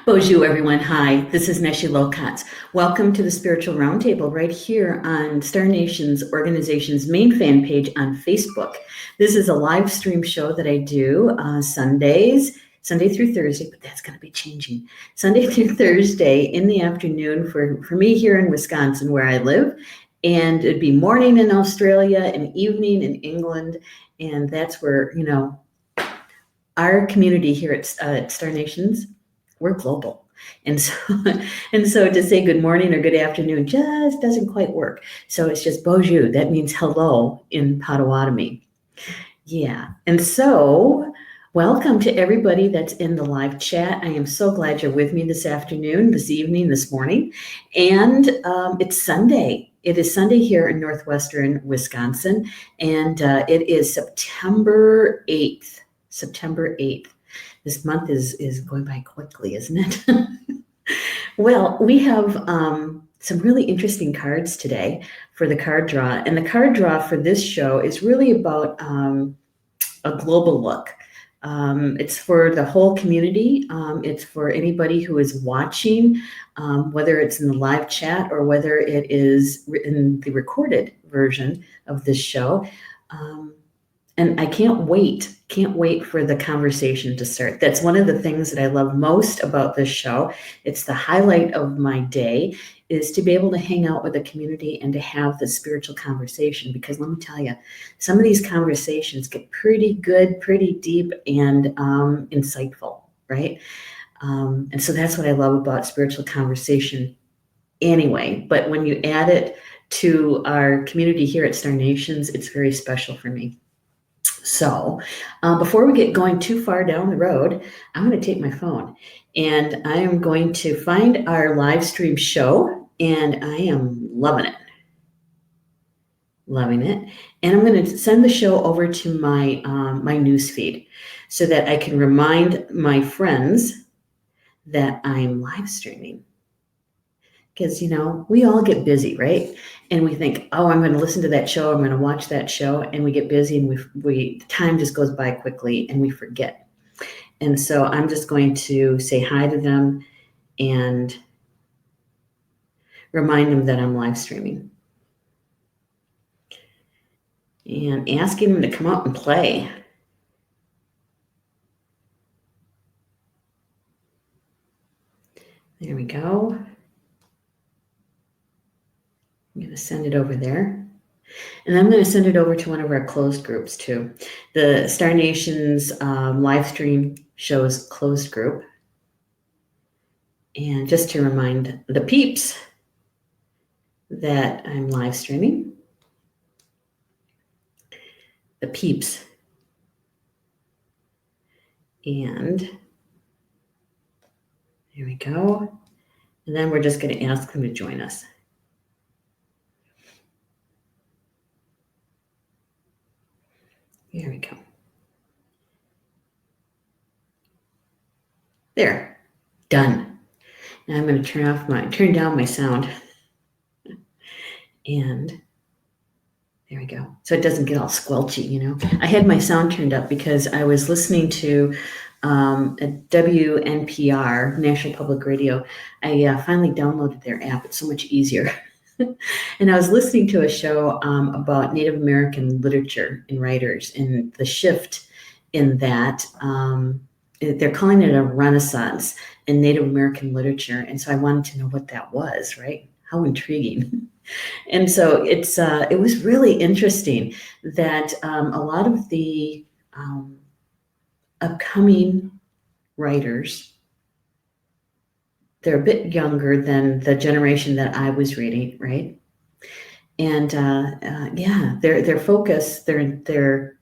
Bonjour, everyone. Hi, this is Neshi Lokotz. Welcome to the Spiritual Roundtable right here on Star Nation's organization's main fan page on Facebook. This is a live stream show that I do Sunday through Thursday, but that's going to be changing. Sunday through Thursday in the afternoon for me here in Wisconsin where I live. And it'd be morning in Australia and evening in England. And that's where, our community here at Star Nations, we're global. And so to say good morning or good afternoon just doesn't quite work. So it's just bonjour. That means hello in Potawatomi. Yeah. And so welcome to everybody that's in the live chat. I am so glad you're with me this afternoon, this evening, this morning. And it's Sunday. It is Sunday here in northwestern Wisconsin. And it is September 8th. September 8th. This month is going by quickly, isn't it? Well, we have some really interesting cards today for the card draw. And the card draw for this show is really about a global look. It's for the whole community. It's for anybody who is watching, whether it's in the live chat or whether it is in the recorded version of this show. And I can't wait for the conversation to start. That's one of the things that I love most about this show. It's the highlight of my day is to be able to hang out with the community and to have the spiritual conversation. Because let me tell you, some of these conversations get pretty good, pretty deep, and insightful, right? And so that's what I love about spiritual conversation anyway. But when you add it to our community here at Star Nations, it's very special for me. So before we get going too far down the road, I'm going to take my phone and I am going to find our live stream show, and I am loving it. And I'm going to send the show over to my my news feed so that I can remind my friends that I'm live streaming. Because, we all get busy, right? And we think, oh, I'm going to listen to that show. I'm going to watch that show. And we get busy and we time just goes by quickly and we forget. And so I'm just going to say hi to them and remind them that I'm live streaming. And asking them to come out and play. There we go. I'm going to send it over there. And I'm going to send it over to one of our closed groups too. The Star Nations live stream shows closed group. And just to remind the peeps that I'm live streaming. The peeps. And there we go. And then we're just going to ask them to join us. There we go. There, done. Now I'm going to turn down my sound. And there we go. So it doesn't get all squelchy, I had my sound turned up because I was listening to a WNPR, National Public Radio. I finally downloaded their app. It's so much easier. And I was listening to a show about Native American literature and writers and the shift in that. They're calling it a renaissance in Native American literature. And so I wanted to know what that was, right? How intriguing. And so it was really interesting that a lot of the upcoming writers, they're a bit younger than the generation that I was reading, right? And their focus, the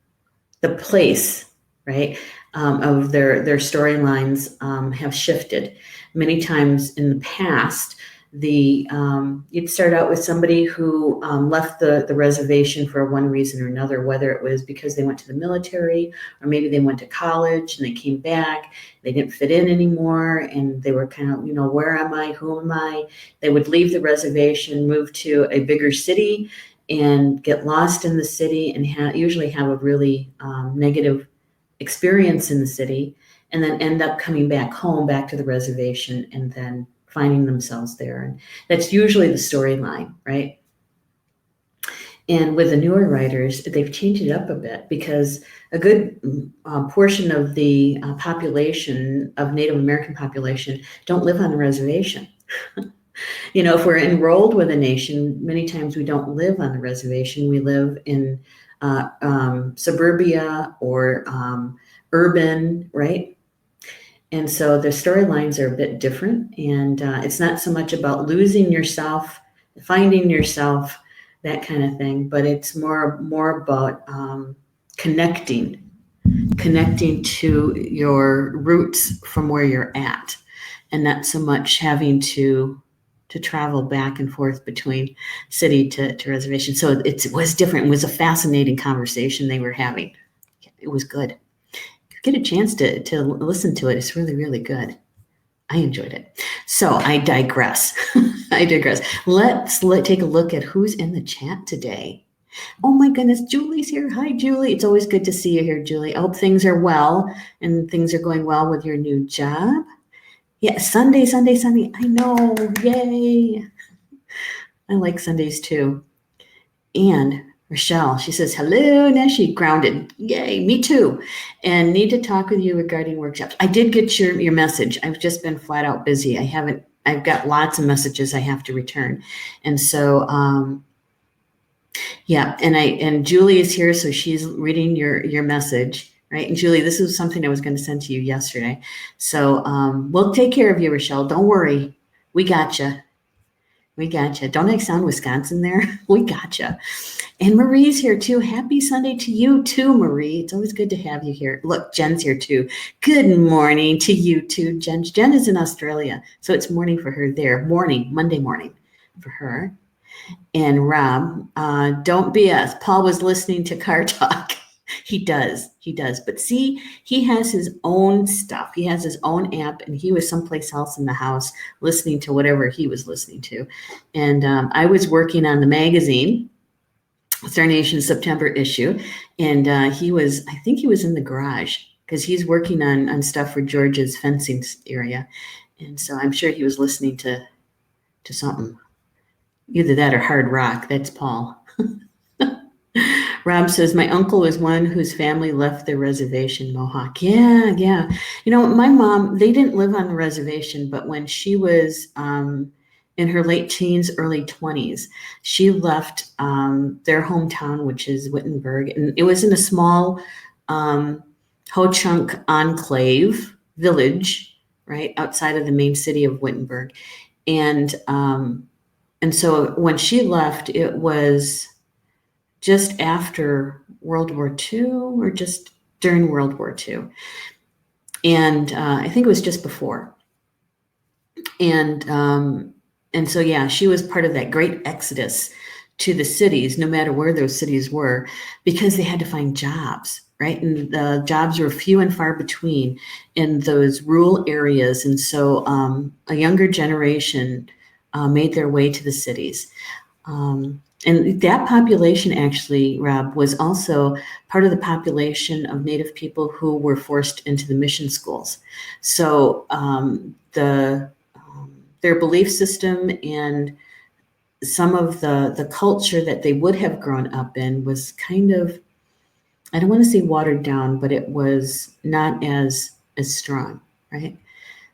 place, right, of their storylines have shifted. Many times in the past, you'd start out with somebody who left the reservation for one reason or another, whether it was because they went to the military or maybe they went to college and they came back, they didn't fit in anymore, and they were kind of, where am I, who am I? They would leave the reservation, move to a bigger city and get lost in the city and usually have a really negative experience in the city. and then end up coming back home, back to the reservation, and then finding themselves there. And that's usually the storyline, right? And with the newer writers, they've changed it up a bit because a good portion of the population, of Native American population, don't live on the reservation. If we're enrolled with a nation, many times we don't live on the reservation. We live in suburbia or urban, right? And so the storylines are a bit different. And it's not so much about losing yourself, finding yourself, that kind of thing, but it's more about connecting to your roots from where you're at, and not so much having to travel back and forth between city to reservation. So it was different. It was a fascinating conversation they were having. It was good. If you get a chance to listen to it, it's really, really good. I enjoyed it. So I digress. Let's take a look at who's in the chat today. Oh my goodness, Julie's here. Hi, Julie. It's always good to see you here, Julie. I hope things are well and things are going well with your new job. Yeah, Sunday. I know. Yay. I like Sundays too. And Rochelle, she says, hello, Neshi, grounded. Yay, me too. And need to talk with you regarding workshops. I did get your message. I've just been flat out busy. I've got lots of messages I have to return. And so, yeah, and Julie is here, so she's reading your message, right? And Julie, this is something I was going to send to you yesterday. So we'll take care of you, Rochelle. Don't worry. We got you. Don't I sound Wisconsin there? We got you. And Marie's here too. Happy Sunday to you too, Marie. It's always good to have you here. Look, Jen's here too. Good morning to you too, Jen. Jen is in Australia, so it's morning for her there. Monday morning for her. And Rob, don't BS. Paul was listening to Car Talk. He does. But see, he has his own stuff. He has his own app, and he was someplace else in the house listening to whatever he was listening to. And I was working on the magazine, Star Nation's September issue, and I think he was in the garage because he's working on stuff for George's fencing area. And so I'm sure he was listening to something. Either that or hard rock. That's Paul. Rob says, my uncle was one whose family left the reservation, Mohawk. Yeah. My mom, they didn't live on the reservation, but when she was in her late teens, early 20s, she left their hometown, which is Wittenberg. And it was in a small Ho-Chunk enclave village, right, outside of the main city of Wittenberg. And so when she left, it was just after World War II or just during World War II. And I think it was just before. And so, yeah, she was part of that great exodus to the cities, no matter where those cities were, because they had to find jobs, right? And the jobs were few and far between in those rural areas. And so a younger generation made their way to the cities. And that population actually, Rob, was also part of the population of Native people who were forced into the mission schools. So their belief system and some of the culture that they would have grown up in was kind of, I don't want to say watered down, but it was not as strong, right?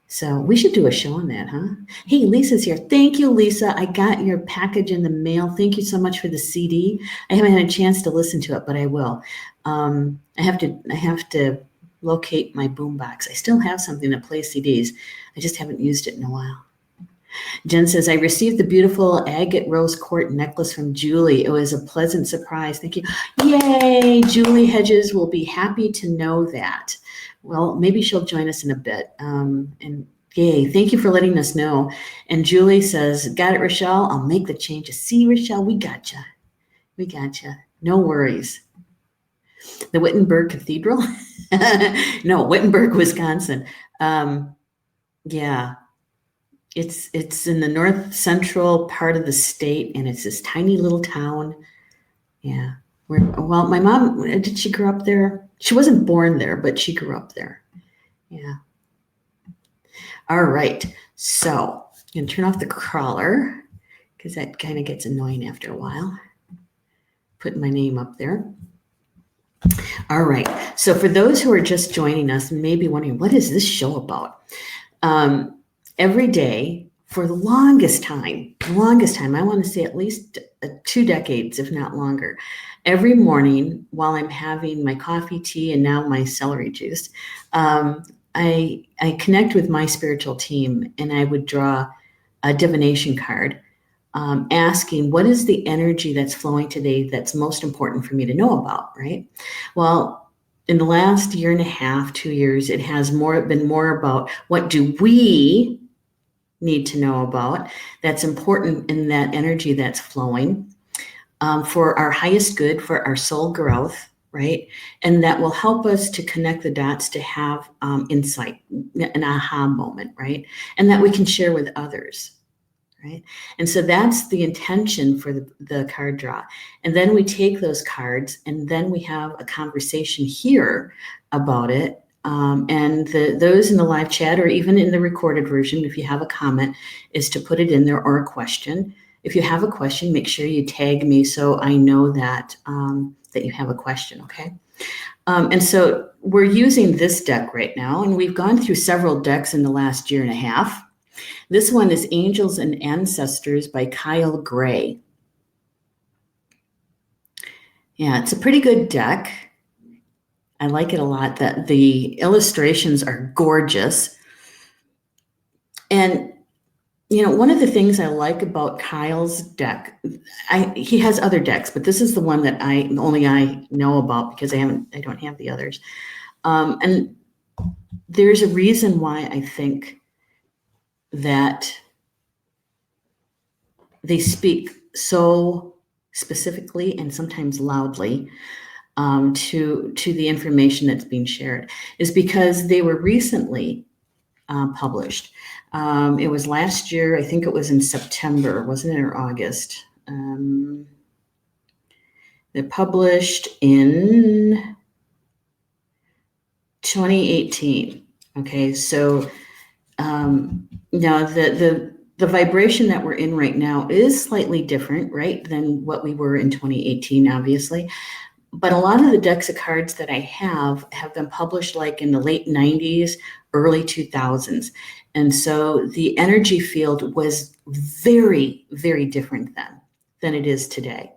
So we should do a show on that, huh? Hey, Lisa's here. Thank you, Lisa. I got your package in the mail. Thank you so much for the CD. I haven't had a chance to listen to it, but I will. I have to locate my boombox. I still have something that plays CDs. I just haven't used it in a while. Jen says, I received the beautiful agate rose quartz necklace from Julie. It was a pleasant surprise. Thank you. Yay! Julie Hedges will be happy to know that. Well, maybe she'll join us in a bit. And yay, thank you for letting us know. And Julie says, got it, Rochelle. I'll make the changes. See, Rochelle, we got you. No worries. The Wittenberg Cathedral? No, Wittenberg, Wisconsin. Yeah. It's in the north central part of the state, and it's this tiny little town. Yeah. Well, my mom, did she grow up there? She wasn't born there, but she grew up there. Yeah. All right. So I'm going to turn off the crawler because that kind of gets annoying after a while. Putting my name up there. All right. So for those who are just joining us, maybe wondering, what is this show about? Every day for the longest time, I want to say at least 2 decades, if not longer, every morning while I'm having my coffee, tea, and now my celery juice, I connect with my spiritual team, and I would draw a divination card, asking what is the energy that's flowing today that's most important for me to know about, right? Well, in the last year and a half, 2 years, it has been more about what do we need to know about that's important in that energy that's flowing, for our highest good, for our soul growth, right? And that will help us to connect the dots to have insight, an aha moment, right? And that we can share with others, right? And so that's the intention for the card draw. And then we take those cards and then we have a conversation here about it. And those in the live chat or even in the recorded version, if you have a comment, is to put it in there, or a question. If you have a question, make sure you tag me so I know that that you have a question, okay? And so we're using this deck right now, and we've gone through several decks in the last year and a half. This one is Angels and Ancestors by Kyle Gray. Yeah, it's a pretty good deck. I like it a lot. That the illustrations are gorgeous. And, you know, one of the things I like about Kyle's deck, he has other decks, but this is the one that only I know about because I don't have the others. And there's a reason why I think that they speak so specifically and sometimes loudly to the information that's being shared, is because they were recently published. It was last year, I think it was in September, wasn't it, or August? They're published in 2018. Okay, so now the vibration that we're in right now is slightly different, right, than what we were in 2018, obviously. But a lot of the decks of cards that I have been published like in the late 90s, early 2000s. And so the energy field was very, very different than it is today.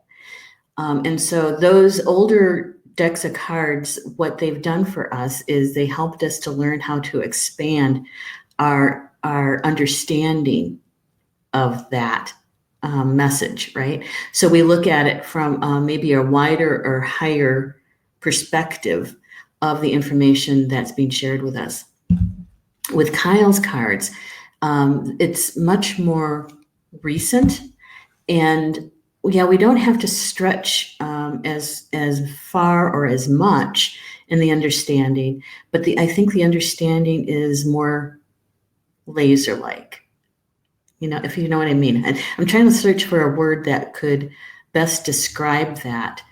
And so those older decks of cards, what they've done for us is they helped us to learn how to expand our understanding of that message, right? So we look at it from maybe a wider or higher perspective of the information that's being shared with us. With Kyle's cards, it's much more recent, and yeah, we don't have to stretch as far or as much in the understanding, but I think the understanding is more laser-like. You know, if you know what I mean. I'm trying to search for a word that could best describe that.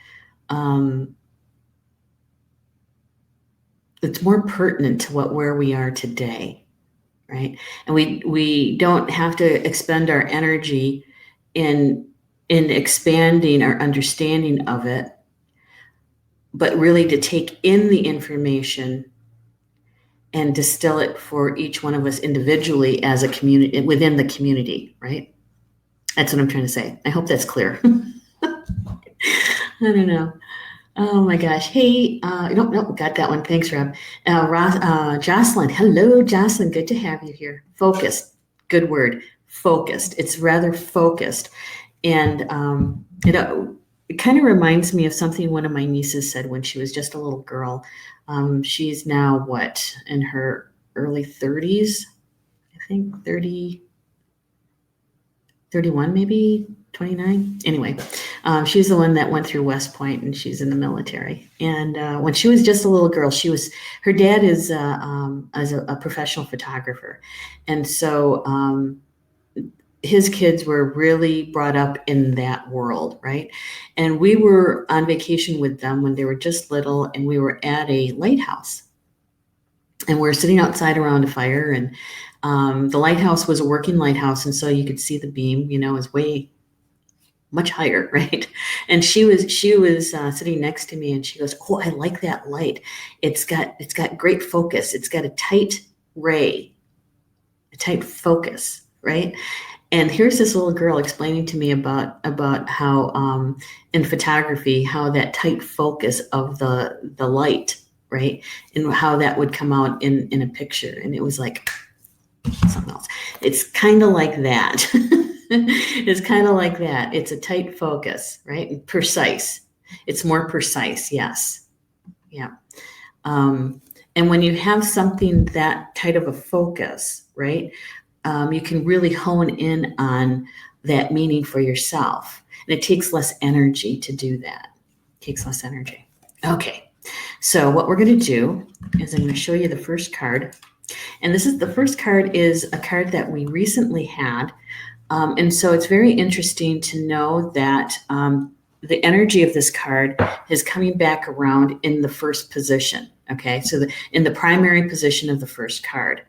It's more pertinent to where we are today, right? And we don't have to expend our energy in expanding our understanding of it, but really to take in the information and distill it for each one of us individually as a community, within the community, right? That's what I'm trying to say. I hope that's clear. I don't know. Oh my gosh. Hey, nope, got that one. Thanks, Rob. Jocelyn. Hello, Jocelyn. Good to have you here. Focused. Good word. Focused. It's rather focused. And, it kind of reminds me of something one of my nieces said when she was just a little girl. She's now in her early 30s, I think 30, 31, maybe 29. Anyway, she's the one that went through West Point, and she's in the military. And when she was just a little girl, her dad is a professional photographer. And so his kids were really brought up in that world, right? And we were on vacation with them when they were just little, and we were at a lighthouse. And we're sitting outside around a fire, and the lighthouse was a working lighthouse, and so you could see the beam, is way much higher, right? And she was sitting next to me, and she goes, "Oh, I like that light. It's got great focus. It's got a tight ray, a tight focus, right?" And here's this little girl explaining to me about how in photography, how that tight focus of the light, right, and how that would come out in a picture. And it was like something else. It's kind of like that. It's kind of like that. It's a tight focus, right? And precise. It's more precise. Yes. Yeah. And when you have something that tight of a focus, right, you can really hone in on that meaning for yourself. And it takes less energy to do that. It takes less energy. Okay. So what we're going to do is I'm going to show you the first card. And the first card is a card that we recently had. And so it's very interesting to know that the energy of this card is coming back around in the first position. Okay, so in the primary position of the first card.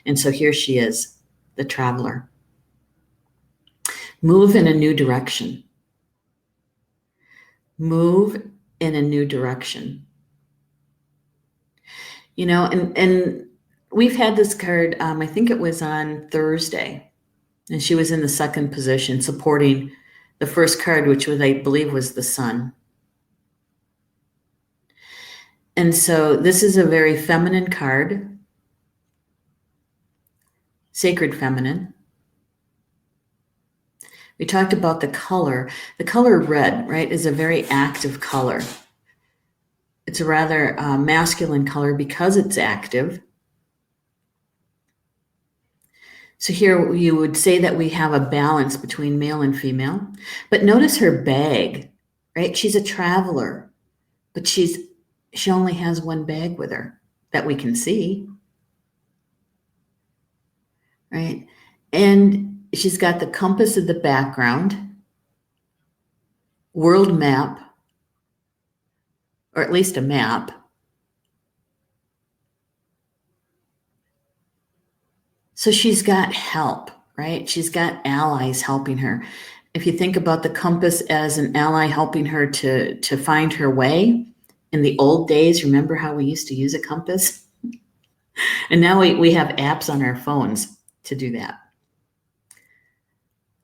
And so here she is, the Traveler. Move in a new direction. Move in a new direction. And we've had this card, I think it was on Thursday, and she was in the second position supporting the first card, which I believe was the Sun. And so this is a very feminine card, sacred feminine. We talked about the color. The color red, right, is a very active color. It's a rather masculine color because it's active. So here you would say that we have a balance between male and female. But notice her bag, right? She's a traveler, but she only has one bag with her that we can see, right? And she's got the compass in the background, world map, or at least a map. So she's got help, right? She's got allies helping her. If you think about the compass as an ally helping her to find her way, in the old days, remember how we used to use a compass? And now we have apps on our phones to do that.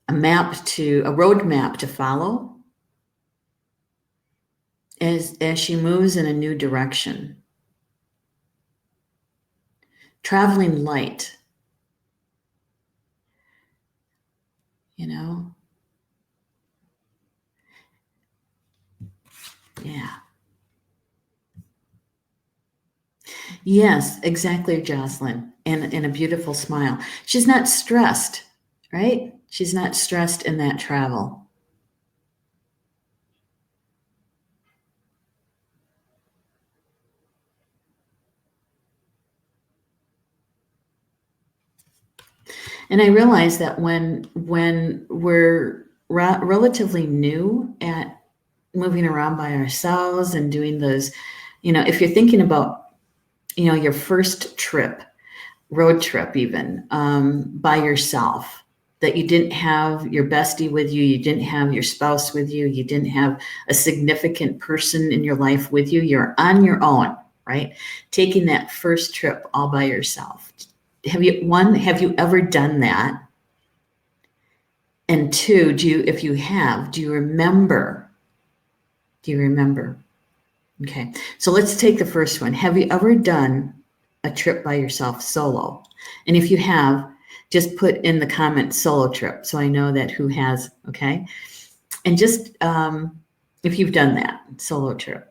A road map to follow as she moves in a new direction. Traveling light. Yeah. Yes, exactly, Jocelyn. And a beautiful smile. She's not stressed, right? She's not stressed in that travel. And I realize that when we're relatively new at moving around by ourselves and doing those, if you're thinking about, your first trip, road trip even, by yourself, that you didn't have your bestie with you, you didn't have your spouse with you, you didn't have a significant person in your life with you, you're on your own, right? Taking that first trip all by yourself. Have you ever done that? And two, if you have, do you remember? Okay, so let's take the first one. Have you ever done a trip by yourself solo? And if you have, just put in the comments solo trip so I know that who has, okay? And just if you've done that solo trip.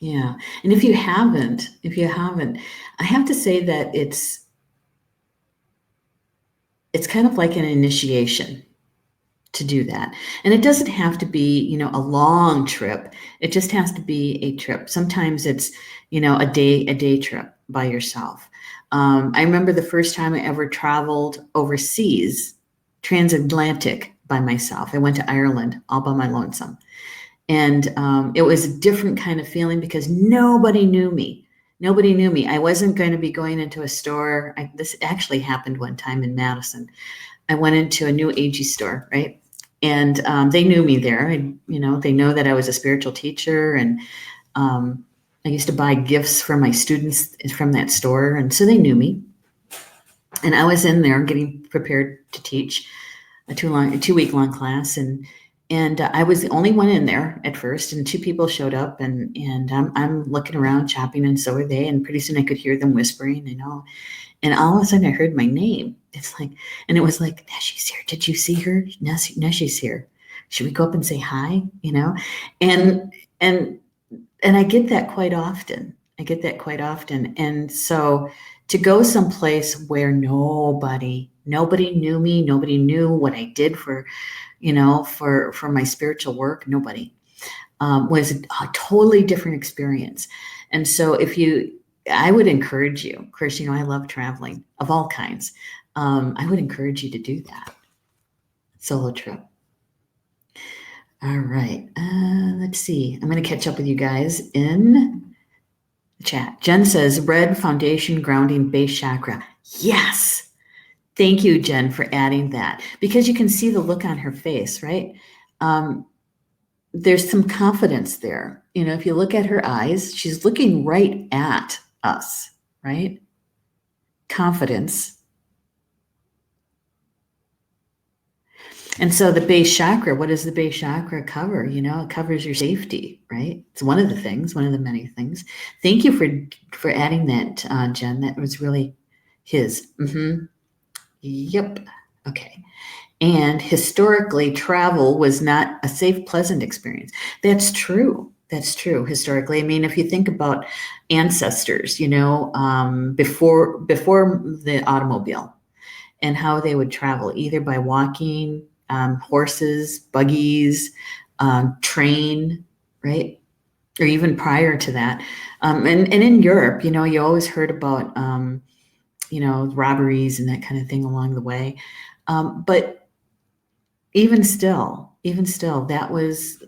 Yeah, and if you haven't, I have to say that it's kind of like an initiation to do that. And it doesn't have to be, a long trip. It just has to be a trip. Sometimes it's, a day trip by yourself. I remember the first time I ever traveled overseas, transatlantic by myself. I went to Ireland all by my lonesome. And it was a different kind of feeling because nobody knew me. Nobody knew me. I wasn't going to be going into a store. This actually happened one time in Madison. I went into a new agey store, right? And they knew me there. They know that I was a spiritual teacher, and I used to buy gifts for my students from that store, and so they knew me. And I was in there getting prepared to teach a 2-week long class, and I was the only one in there at first, and 2 people showed up, and I'm looking around shopping, and so are they, and pretty soon I could hear them whispering, and all of a sudden I heard my name. And it was like, Neshi's here. Did you see her? Neshi's here. Should we go up and say hi? And I get that quite often. And so to go someplace where nobody knew me, nobody knew what I did for my spiritual work, nobody, was a totally different experience. And so I would encourage you, of course, I love traveling of all kinds. I would encourage you to do that. Solo trip. All right. Let's see. I'm going to catch up with you guys in the chat. Jen says, red foundation grounding base chakra. Yes. Thank you, Jen, for adding that, because you can see the look on her face, right? There's some confidence there. If you look at her eyes, she's looking right at us, right? Confidence. And so the base chakra, what does the base chakra cover? It covers your safety, right? It's one of the things, one of the many things. Thank you for adding that, Jen. That was really his. Mm-hmm. Yep. Okay. And historically, travel was not a safe, pleasant experience. That's true. Historically. I mean, if you think about ancestors, before the automobile, and how they would travel, either by walking, horses, buggies, train, right? Or even prior to that. And in Europe, you always heard about, robberies and that kind of thing along the way. But even still, that was,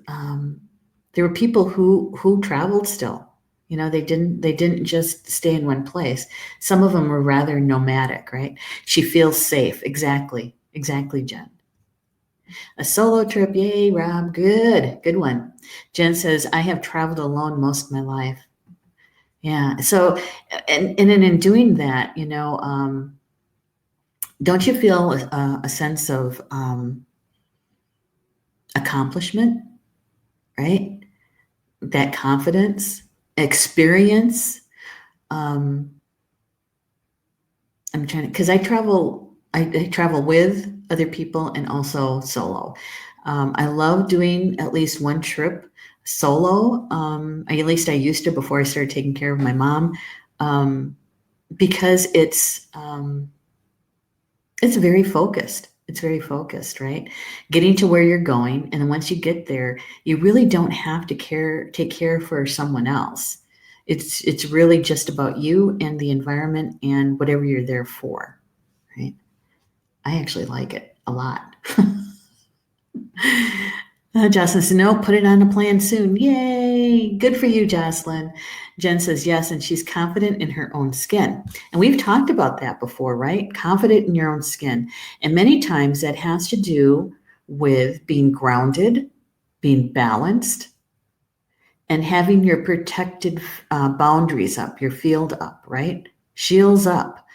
there were people who traveled still. They didn't just stay in one place. Some of them were rather nomadic, right? She feels safe. Exactly, Jen. A solo trip, yay, Rob. Good one. Jen says, I have traveled alone most of my life. Yeah. So, and in doing that, don't you feel a sense of accomplishment, right? That confidence, experience. I'm trying to, because I travel with other people and also solo. I love doing at least one trip solo. At least I used to before I started taking care of my mom, because it's very focused. It's very focused, right? Getting to where you're going, and then once you get there, you really don't have to take care for someone else. It's really just about you and the environment and whatever you're there for, right? I actually like it a lot. Jocelyn says, no, put it on a plan soon. Yay. Good for you, Jocelyn. Jen says, yes, and she's confident in her own skin. And we've talked about that before, right? Confident in your own skin. And many times that has to do with being grounded, being balanced, and having your protected boundaries up, your field up, right? Shields up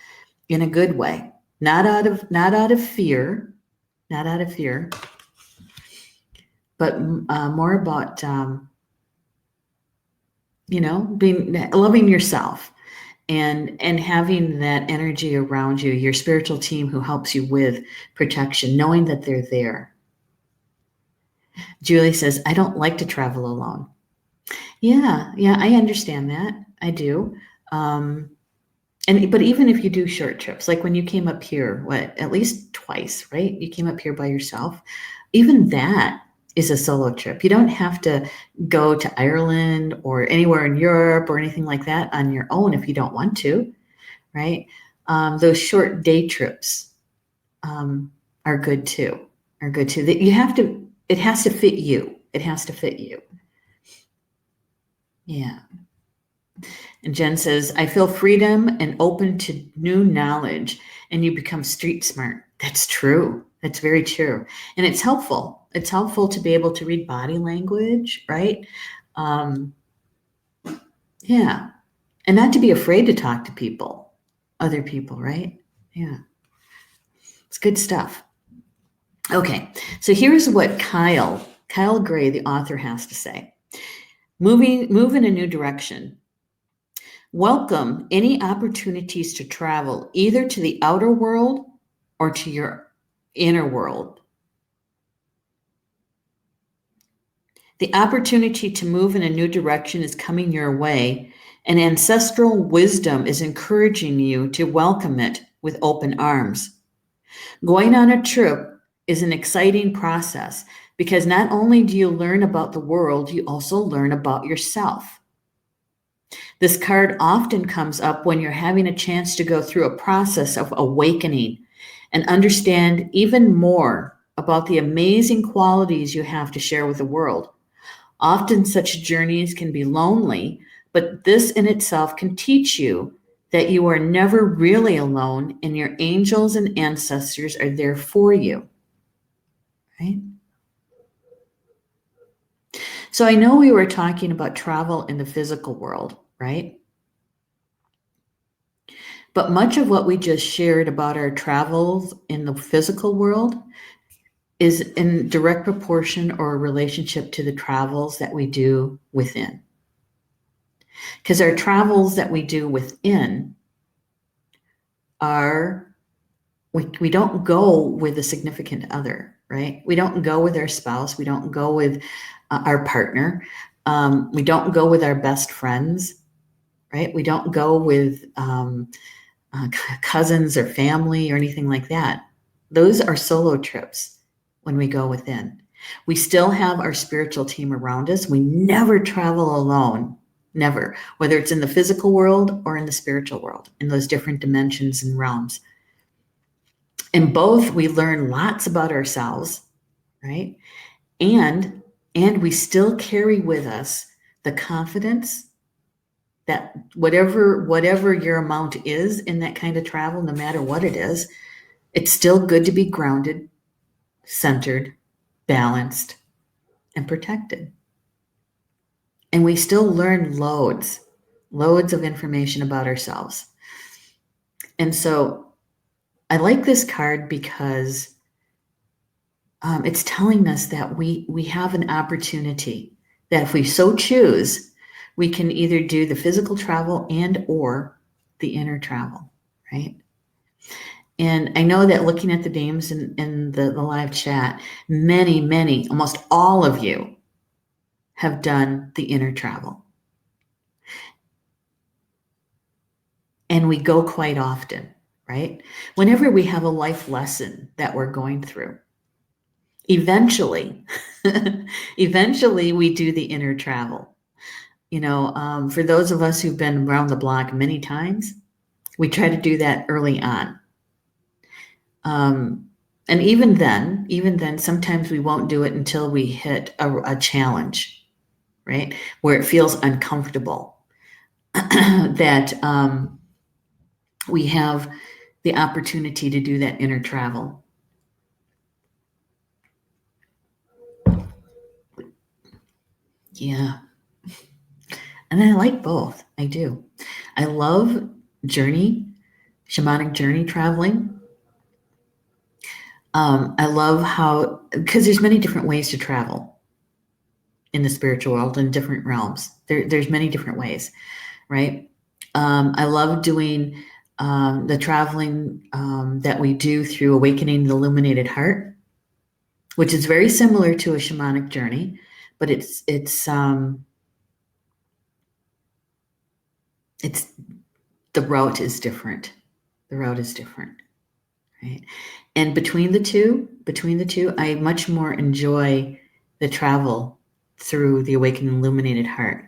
in a good way, not out of fear, but more about loving yourself and having that energy around you, your spiritual team who helps you with protection, knowing that they're there. Julie says, I don't like to travel alone. Yeah, I understand that. I do. But even if you do short trips, like when you came up here, at least twice, right? You came up here by yourself. Even that is a solo trip. You don't have to go to Ireland or anywhere in Europe or anything like that on your own if you don't want to, right? Those short day trips are good too. It has to fit you. It has to fit you. Yeah. And Jen says, I feel freedom and open to new knowledge, and you become street smart. That's true. That's very true. And it's helpful. It's helpful to be able to read body language, right? Yeah. And not to be afraid to talk to people, other people, right? Yeah. It's good stuff. Okay. So here's what Kyle Gray, the author, has to say. Move in a new direction. Welcome any opportunities to travel either to the outer world or to your inner world. The opportunity to move in a new direction is coming your way, and ancestral wisdom is encouraging you to welcome it with open arms. Going on a trip is an exciting process because not only do you learn about the world, you also learn about yourself. This card often comes up when you're having a chance to go through a process of awakening and understand even more about the amazing qualities you have to share with the world. Often such journeys can be lonely, but this in itself can teach you that you are never really alone and your angels and ancestors are there for you, right? So I know we were talking about travel in the physical world, right? But much of what we just shared about our travels in the physical world is in direct proportion or relationship to the travels that we do within. Because our travels that we do within are, we don't go with a significant other, right? We don't go with our spouse. We don't go with our partner. We don't go with our best friends, right? We don't go with cousins or family or anything like that. Those are solo trips when we go within. We still have our spiritual team around us. We never travel alone, never, whether it's in the physical world or in the spiritual world, in those different dimensions and realms. In both, we learn lots about ourselves, right? And we still carry with us the confidence that whatever your amount is in that kind of travel, no matter what it is, it's still good to be grounded, centered, balanced, and protected. And we still learn loads of information about ourselves. And so I like this card because it's telling us that we have an opportunity that if we so choose, we can either do the physical travel and or the inner travel, right? And I know that looking at the names in the live chat, many, almost all of you have done the inner travel. And we go quite often, right? Whenever we have a life lesson that we're going through, eventually we do the inner travel. For those of us who've been around the block many times, we try to do that early on. And even then, sometimes we won't do it until we hit a challenge, right? Where it feels uncomfortable that we have the opportunity to do that inner travel. Yeah. And I like both. I do. I love shamanic journey traveling. I love because there's many different ways to travel in the spiritual world in different realms. There's many different ways, right? I love doing the traveling that we do through Awakening the Illuminated Heart, which is very similar to a shamanic journey, but it's the route is different. The route is different, right? And between the two, I much more enjoy the travel through the Awakened Illuminated Heart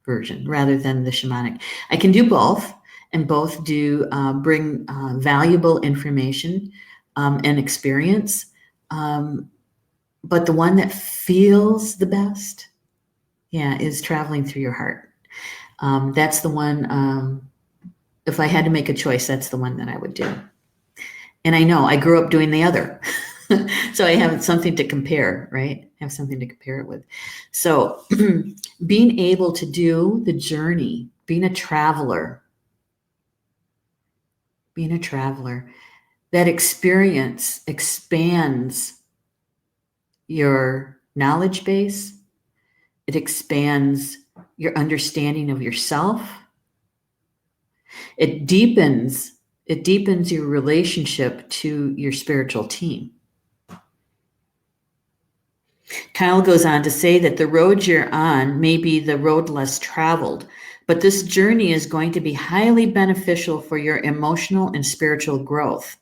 version rather than the shamanic. I can do both, and both do bring valuable information and experience. But the one that feels the best, is traveling through your heart. That's the one, if I had to make a choice, that's the one that I would do. And I know I grew up doing the other. So I have something to compare, right? I have something to compare it with. So being able to do the journey, being a traveler, that experience expands your knowledge base. It expands your understanding of yourself. It deepens your relationship to your spiritual team. Kyle goes on to say that the road you're on may be the road less traveled, but this journey is going to be highly beneficial for your emotional and spiritual growth.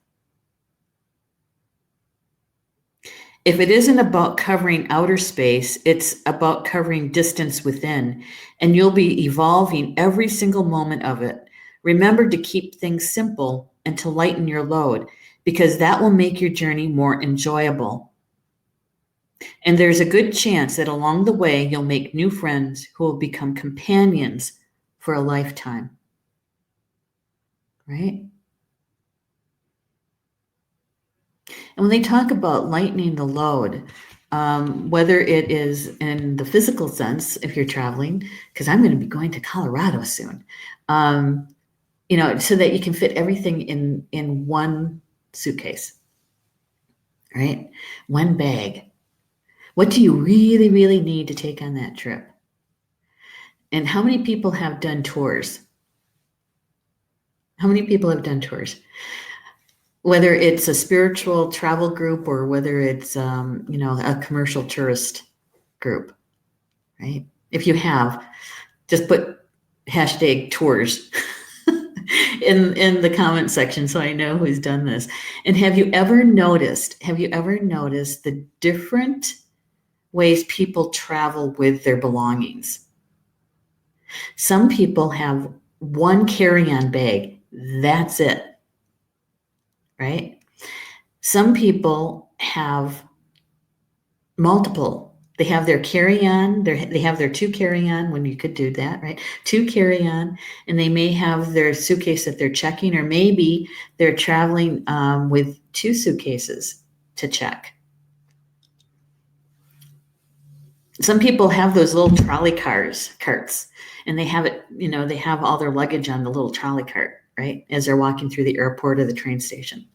If it isn't about covering outer space, it's about covering distance within, and you'll be evolving every single moment of it. Remember to keep things simple and to lighten your load, because that will make your journey more enjoyable. And there's a good chance that along the way, you'll make new friends who will become companions for a lifetime. Right? And when they talk about lightening the load, whether it is in the physical sense, if you're traveling, because I'm going to be going to Colorado soon, so that you can fit everything in one suitcase, right? One bag. What do you really, really need to take on that trip? And how many people have done tours? How many people have done tours? Whether it's a spiritual travel group or whether it's, a commercial tourist group, right? If you have, just put #tours in the comment section so I know who's done this. And have you ever noticed the different ways people travel with their belongings? Some people have one carry-on bag. That's it, right? Some people have multiple. They have their carry-on, they have their 2 carry-on, when you could do that, right? 2 carry-on, and they may have their suitcase that they're checking, or maybe they're traveling with 2 suitcases to check. Some people have those little trolley carts, and they have it, they have all their luggage on the little trolley cart, right? As they're walking through the airport or the train station.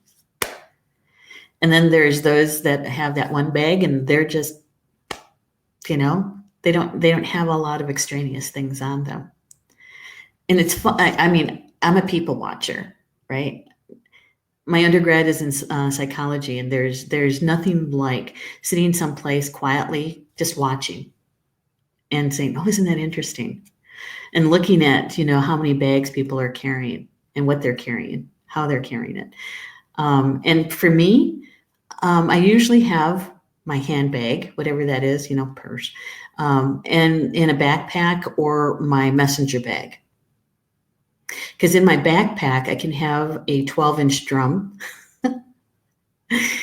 And then there's those that have that one bag, and they're just, they don't have a lot of extraneous things on them. And it's fun. I mean, I'm a people watcher, right? My undergrad is in psychology, and there's nothing like sitting someplace quietly, just watching and saying, "Oh, isn't that interesting?" And looking at, how many bags people are carrying and what they're carrying, how they're carrying it. And for me, I usually have my handbag, whatever that is, purse, and in a backpack or my messenger bag. Because in my backpack, I can have a 12-inch drum,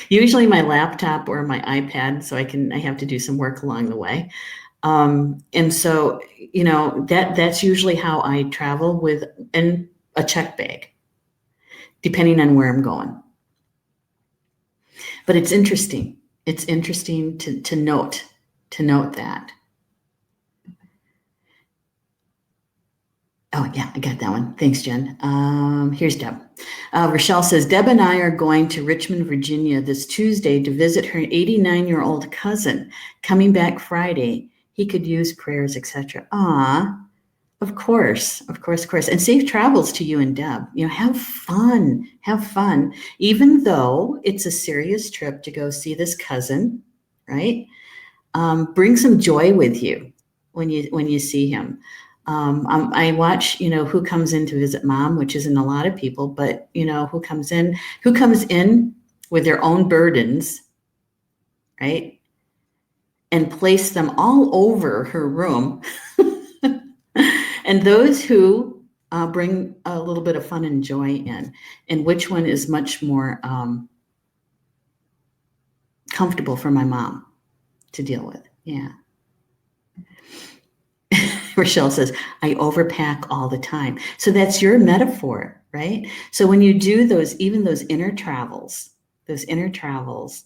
usually my laptop or my iPad, so I have to do some work along the way. And so, that's usually how I travel, with in a check bag, depending on where I'm going. But it's interesting. It's interesting to note that. Oh, yeah, I got that one. Thanks, Jen. Here's Deb. Rochelle says, Deb and I are going to Richmond, Virginia this Tuesday to visit her 89-year-old cousin. Coming back Friday. He could use prayers, etc. Of course. And safe travels to you and Deb. Have fun. Even though it's a serious trip to go see this cousin, right? Bring some joy with you when you see him. I watch, who comes in to visit mom, which isn't a lot of people, but who comes in with their own burdens, right? And place them all over her room. And those who bring a little bit of fun and joy in, and which one is much more comfortable for my mom. to deal with. Yeah. Rochelle says, I overpack all the time. So that's your metaphor, right? So when you do those, even those inner travels, sometimes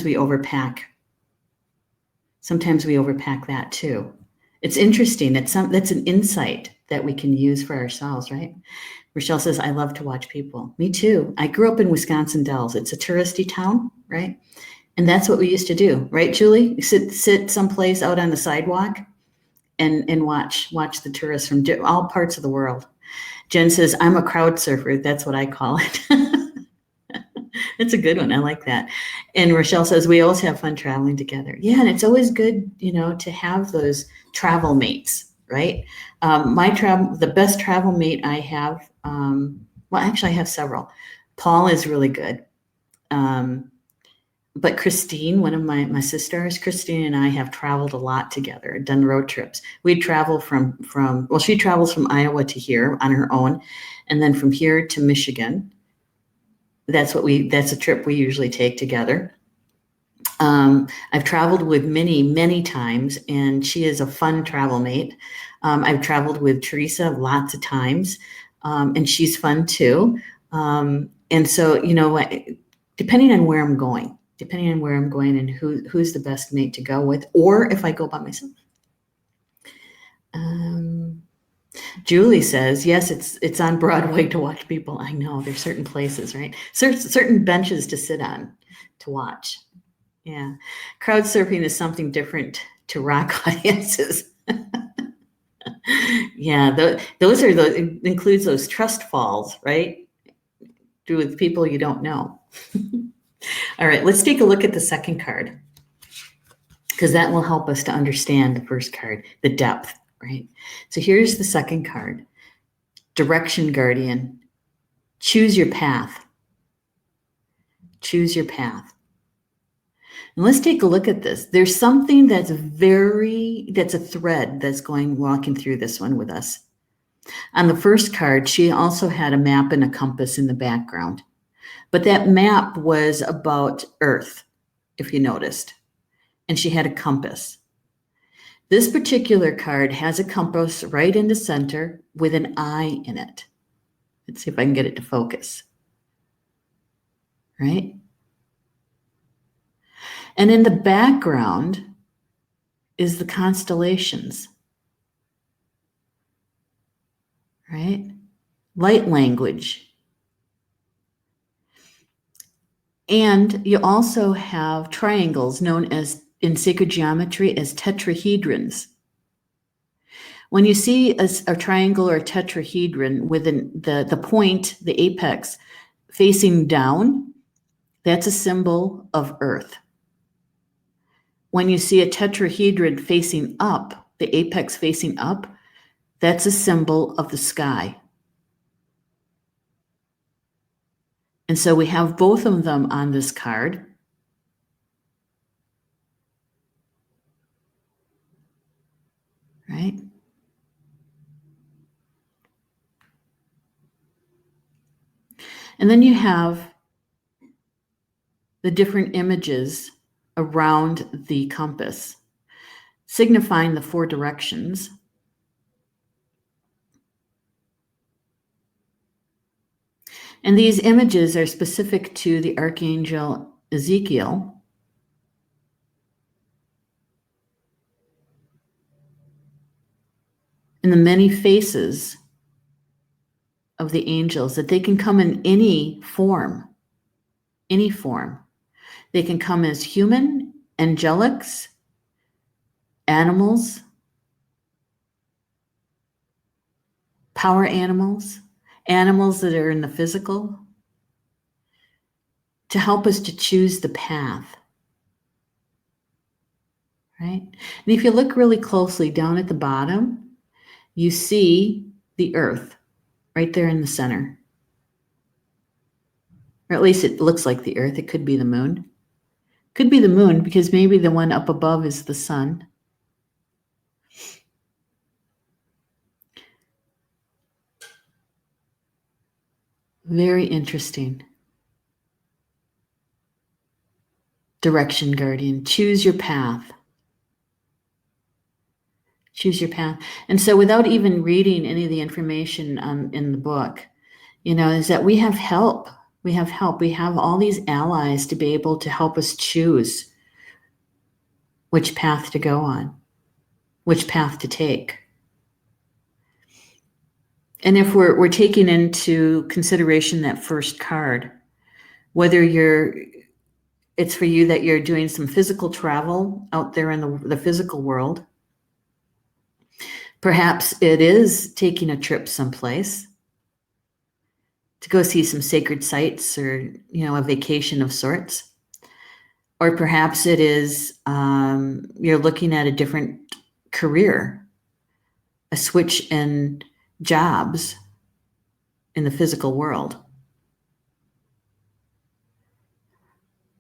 we overpack. Sometimes we overpack that too. It's interesting. That's an insight that we can use for ourselves, right? Rochelle says, I love to watch people. Me too. I grew up in Wisconsin Dells. It's a touristy town, right? And that's what we used to do, right, Julie? Sit someplace out on the sidewalk and watch the tourists from all parts of the world. Jen says, I'm a crowd surfer. That's what I call it. It's a good one. I like that. And Rochelle says, we always have fun traveling together. Yeah, and it's always good, to have those travel mates, right? The best travel mate I have, well, actually I have several. Paul is really good. But Christine, one of my sisters, Christine and I have traveled a lot together, done road trips. We'd travel well, she travels from Iowa to here on her own, and then from here to Michigan. That's a trip we usually take together. I've traveled with Minnie many times, and she is a fun travel mate. I've traveled with Teresa lots of times, and she's fun too. And so, depending on where I'm going and who's the best mate to go with, or if I go by myself. Julie says, yes, it's on Broadway to watch people. I know there's certain places, right? Certain benches to sit on to watch. Yeah. Crowd surfing is something different to rock audiences. Yeah. It includes those trust falls, right? With people you don't know. All right, let's take a look at the second card, because that will help us to understand the first card, the depth, right? So here's the second card, Direction Guardian. Choose your path. Choose your path. And let's take a look at this. There's something that's a thread that's walking through this one with us. On the first card, she also had a map and a compass in the background. But that map was about Earth, if you noticed. And she had a compass. This particular card has a compass right in the center with an eye in it. Let's see if I can get it to focus. Right? And in the background is the constellations. Right? Light language. And you also have triangles known as, in sacred geometry, as tetrahedrons. When you see a triangle or a tetrahedron with the point, the apex, facing down, that's a symbol of Earth. When you see a tetrahedron facing up, the apex facing up, that's a symbol of the sky. And so we have both of them on this card. Right? And then you have the different images around the compass, signifying the 4 directions. And these images are specific to the Archangel Ezekiel. And the many faces of the angels, that they can come in any form. Any form. They can come as human, angelics, animals, power animals, animals that are in the physical, to help us to choose the path. Right? And if you look really closely down at the bottom, you see the Earth right there in the center. Or at least it looks like the Earth. It could be the moon. Could be the moon, because maybe the one up above is the sun. Very interesting. Direction Guardian, choose your path. Choose your path. And so without even reading any of the information in the book, is that we have help. We have help. We have all these allies to be able to help us choose which path to go on, which path to take. And if we're taking into consideration that first card, whether it's for you that you're doing some physical travel out there in the physical world, perhaps it is taking a trip someplace to go see some sacred sites or, a vacation of sorts. Or perhaps it is you're looking at a different career, a switch in jobs in the physical world.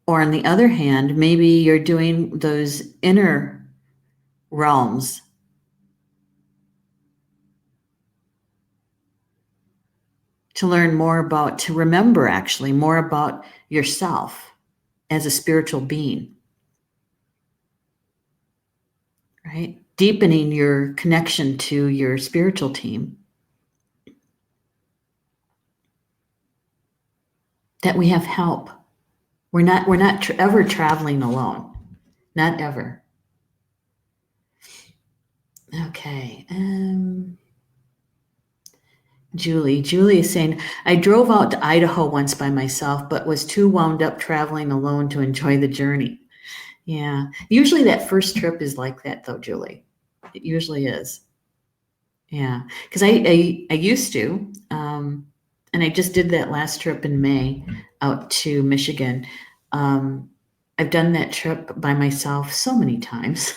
Or on the other hand, maybe you're doing those inner realms to learn more about, to remember actually more about yourself as a spiritual being, right? Deepening your connection to your spiritual team. That we have help. We're not ever traveling alone. Not ever. Okay. Julie is saying, I drove out to Idaho once by myself, but was too wound up traveling alone to enjoy the journey. Yeah. Usually that first trip is like that though, Julie. It usually is. Yeah. Because I used to, and I just did that last trip in May out to Michigan. I've done that trip by myself so many times.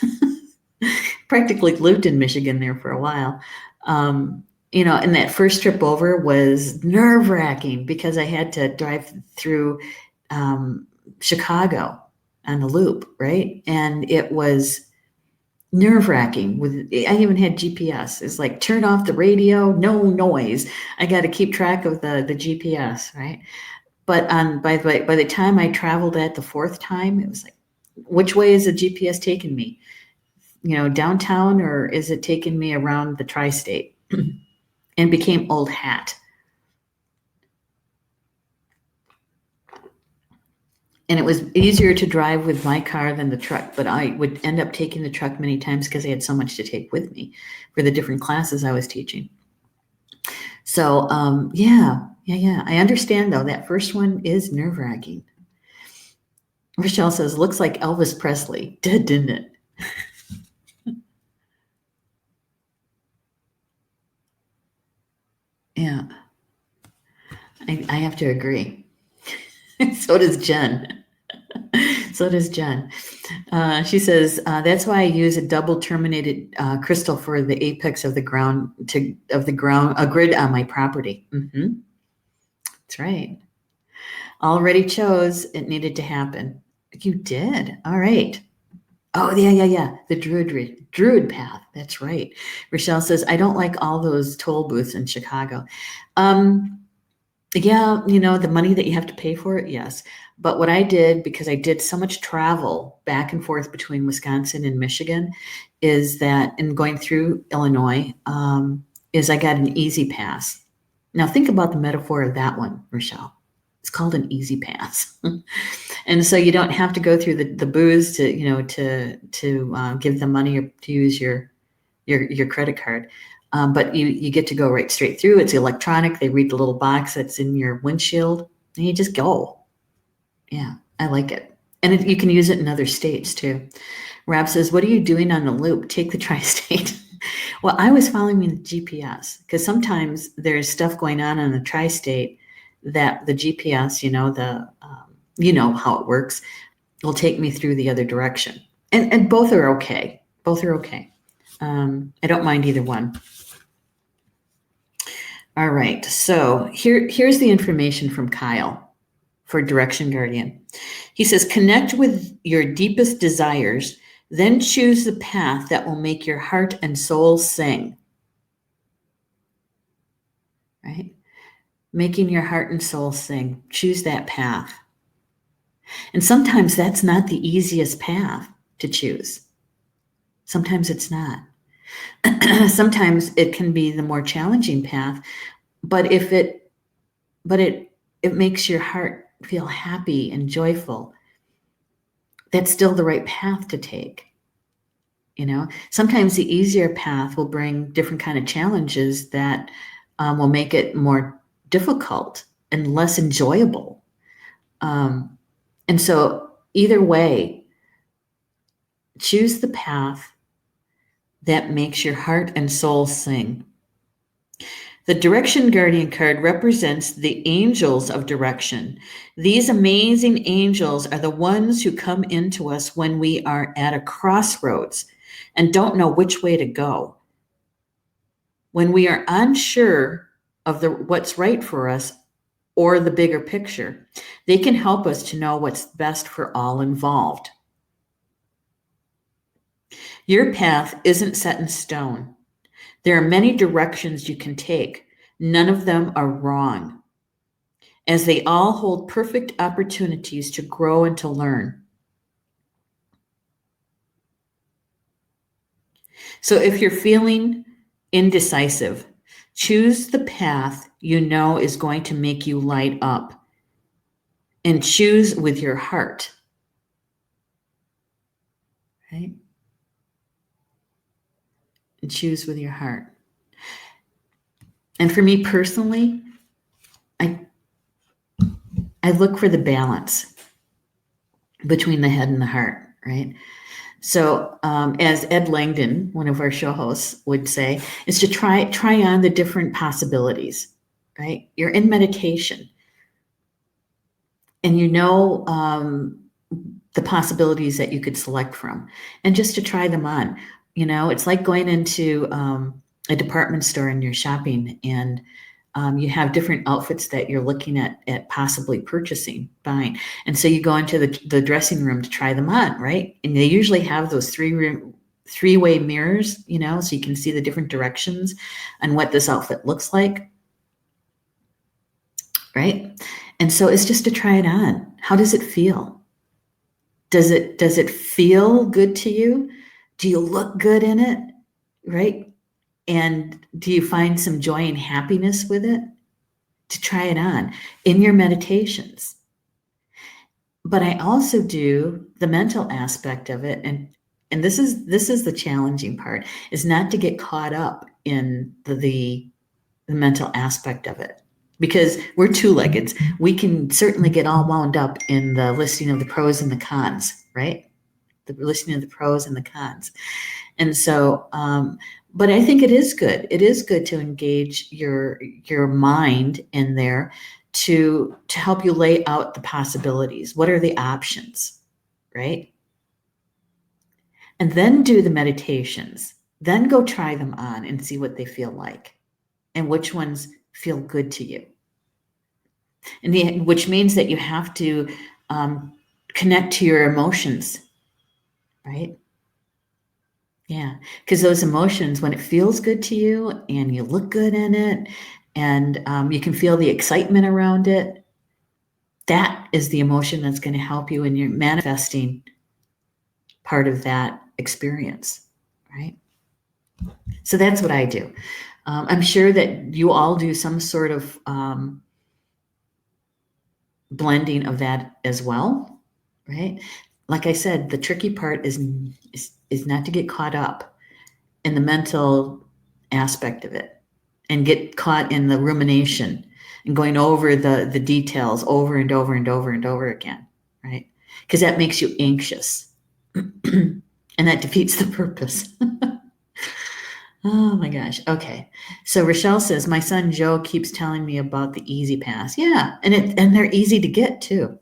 Practically lived in Michigan there for a while. And that first trip over was nerve-wracking because I had to drive through Chicago on the loop, right? And it was nerve-wracking. I even had GPS. It's like, turn off the radio, no noise. I got to keep track of the GPS, right? But by the time I traveled the fourth time, it was like, which way is the GPS taking me? Downtown, or is it taking me around the tri-state? And became old hat. And it was easier to drive with my car than the truck, but I would end up taking the truck many times because I had so much to take with me for the different classes I was teaching. So, yeah. I understand, though. That first one is nerve-wracking. Rochelle says, looks like Elvis Presley. Didn't it? Yeah. I have to agree. So does Jen. So does Jen. She says, that's why I use a double terminated crystal for the apex of the ground a grid on my property. Mm-hmm. That's right. Already chose it needed to happen. You did. All right. Oh, yeah. The druid path. That's right. Rochelle says, I don't like all those toll booths in Chicago. Yeah, the money that you have to pay for it, yes. But what I did, because I did so much travel back and forth between Wisconsin and Michigan, is that in going through Illinois, is I got an easy pass. Now think about the metaphor of that one, Rochelle. It's called an easy pass. And so you don't have to go through the booths to give them money or to use your credit card. But you get to go right straight through. It's electronic. They read the little box that's in your windshield, and you just go. Yeah, I like it. And you can use it in other states too. Rab says, what are you doing on the loop? Take the tri-state. Well, I was following the GPS because sometimes there's stuff going on the tri-state that the GPS, how it works, will take me through the other direction. And both are okay. Both are okay. I don't mind either one. All right, so here's the information from Kyle for Direction Guardian. He says, connect with your deepest desires, then choose the path that will make your heart and soul sing. Right? Making your heart and soul sing. Choose that path. And sometimes that's not the easiest path to choose. Sometimes it's not. Sometimes it can be the more challenging path, but it makes your heart feel happy and joyful, that's still the right path to take. Sometimes the easier path will bring different kind of challenges that will make it more difficult and less enjoyable. And so either way, choose the path that makes your heart and soul sing. The Direction Guardian card represents the angels of direction. These amazing angels are the ones who come into us when we are at a crossroads and don't know which way to go. When we are unsure of what's right for us or the bigger picture, they can help us to know what's best for all involved. Your path isn't set in stone. There are many directions you can take. None of them are wrong, as they all hold perfect opportunities to grow and to learn. So if you're feeling indecisive, choose the path you know is going to make you light up, and choose with your heart. Right? And choose with your heart. And for me personally, I look for the balance between the head and the heart, right? So as Ed Langdon, one of our show hosts, would say, is to try on the different possibilities, right? You're in meditation and the possibilities that you could select from, and just to try them on. It's like going into a department store and you're shopping, and you have different outfits that you're looking at possibly buying. And so you go into the dressing room to try them on, right? And they usually have those three-way mirrors, so you can see the different directions and what this outfit looks like, right? And so it's just to try it on. How does it feel? Does it feel good to you? Do you look good in it, right? And do you find some joy and happiness with it? To try it on in your meditations. But I also do the mental aspect of it, and this is the challenging part, is not to get caught up in the mental aspect of it, because we're two-leggeds. We can certainly get all wound up in the listing of the pros and the cons, right? The listing of the pros and the cons. And so, but I think it is good. It is good to engage your mind in there to help you lay out the possibilities. What are the options, right? And then do the meditations. Then go try them on and see what they feel like and which ones feel good to you. And which means that you have to connect to your emotions, right? Yeah, because those emotions, when it feels good to you and you look good in it, and you can feel the excitement around it, that is the emotion that's going to help you in your manifesting part of that experience, right? So that's what I do. I'm sure that you all do some sort of blending of that as well, right? Like I said, the tricky part is not to get caught up in the mental aspect of it and get caught in the rumination and going over the details over and over and over and over again, right? Because that makes you anxious and that defeats the purpose. Oh my gosh. Okay. So Rochelle says, my son Joe keeps telling me about the easy pass. Yeah. And they're easy to get too.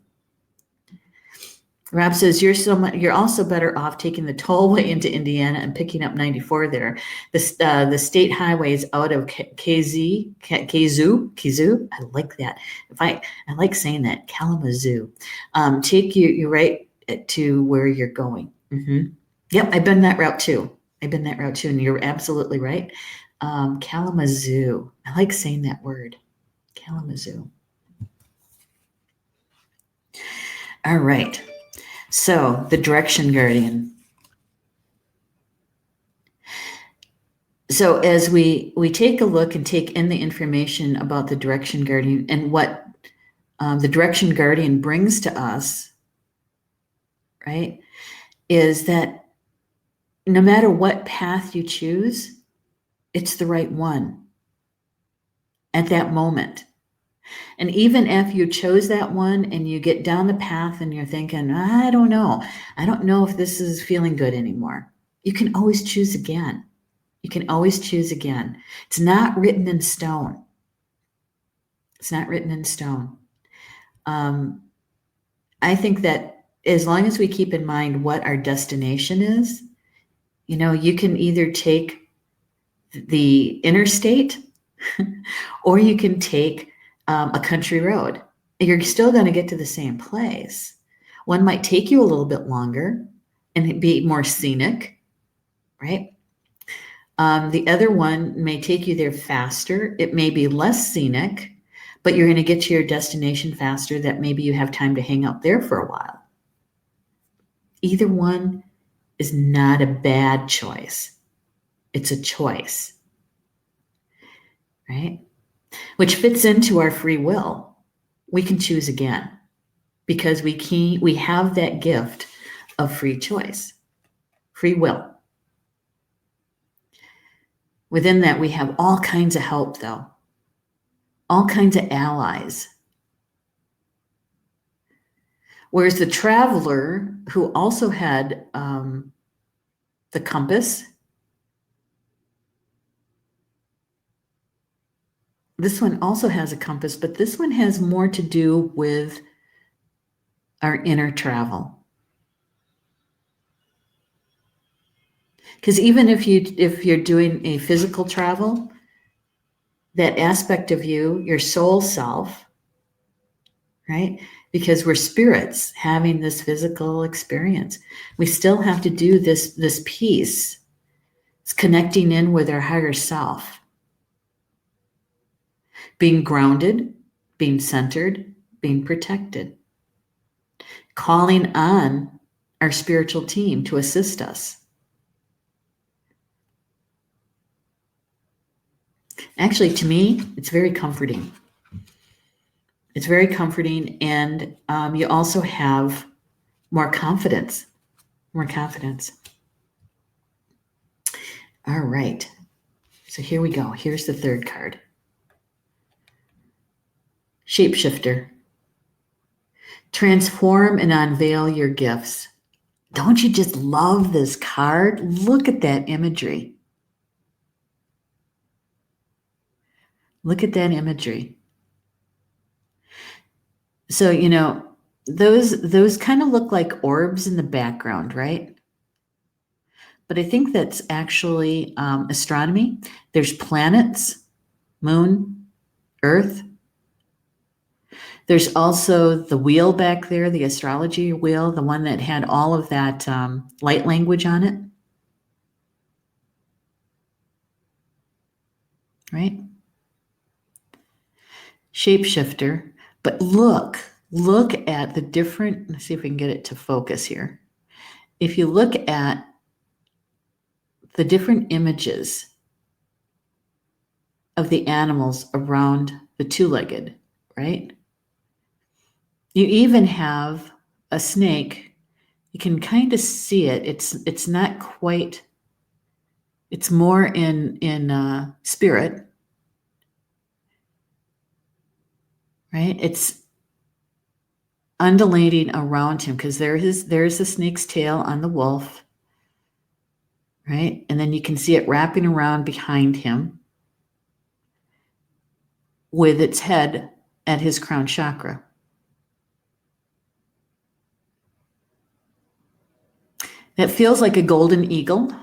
Rob says, you're also better off taking the tollway into Indiana and picking up 94 there. The state highways out of Kazoo. I like that. I like saying that, Kalamazoo. Take you right to where you're going. Mm-hmm. Yep, I've been that route too. And you're absolutely right. Kalamazoo. I like saying that word, Kalamazoo. All right. So the direction guardian. So as we take a look and take in the information about the direction guardian and what the direction guardian brings to us, right, is that no matter what path you choose, it's the right one at that moment. And even if you chose that one and you get down the path and you're thinking, I don't know if this is feeling good anymore, you can always choose again. You can always choose again. It's not written in stone. It's not written in stone. I think that as long as we keep in mind what our destination is, you can either take the interstate or you can take a country road. You're still going to get to the same place. One might take you a little bit longer and be more scenic, right? The other one may take you there faster. It may be less scenic, but you're going to get to your destination faster, that maybe you have time to hang out there for a while. Either one is not a bad choice. It's a choice, right? Which fits into our free will. We can choose again because we have that gift of free choice, free will. Within that, we have all kinds of help, though, all kinds of allies. Whereas the traveler, who also had the compass, this one also has a compass, but this one has more to do with our inner travel. Because even if you're doing a physical travel, that aspect of you, your soul self, right? Because we're spirits having this physical experience, we still have to do this piece. It's connecting in with our higher self, being grounded, being centered, being protected, calling on our spiritual team to assist us. Actually, to me, it's very comforting. It's very comforting, and you also have more confidence. More confidence. All right. So here we go. Here's the third card. Shapeshifter. Transform and unveil your gifts. Don't you just love this card? Look at that imagery. Look at that imagery. So, those kind of look like orbs in the background, right? But I think that's actually astronomy. There's planets, moon, Earth. There's also the wheel back there, the astrology wheel, the one that had all of that light language on it. Right? Shapeshifter. But look at the different, let's see if we can get it to focus here. If you look at the different images of the animals around the two-legged, right? You even have a snake. You can kind of see it. It's not quite, it's more in spirit, right? It's undulating around him because there's the snake's tail on the wolf, right? And then you can see it wrapping around behind him with its head at his crown chakra. That feels like a golden eagle,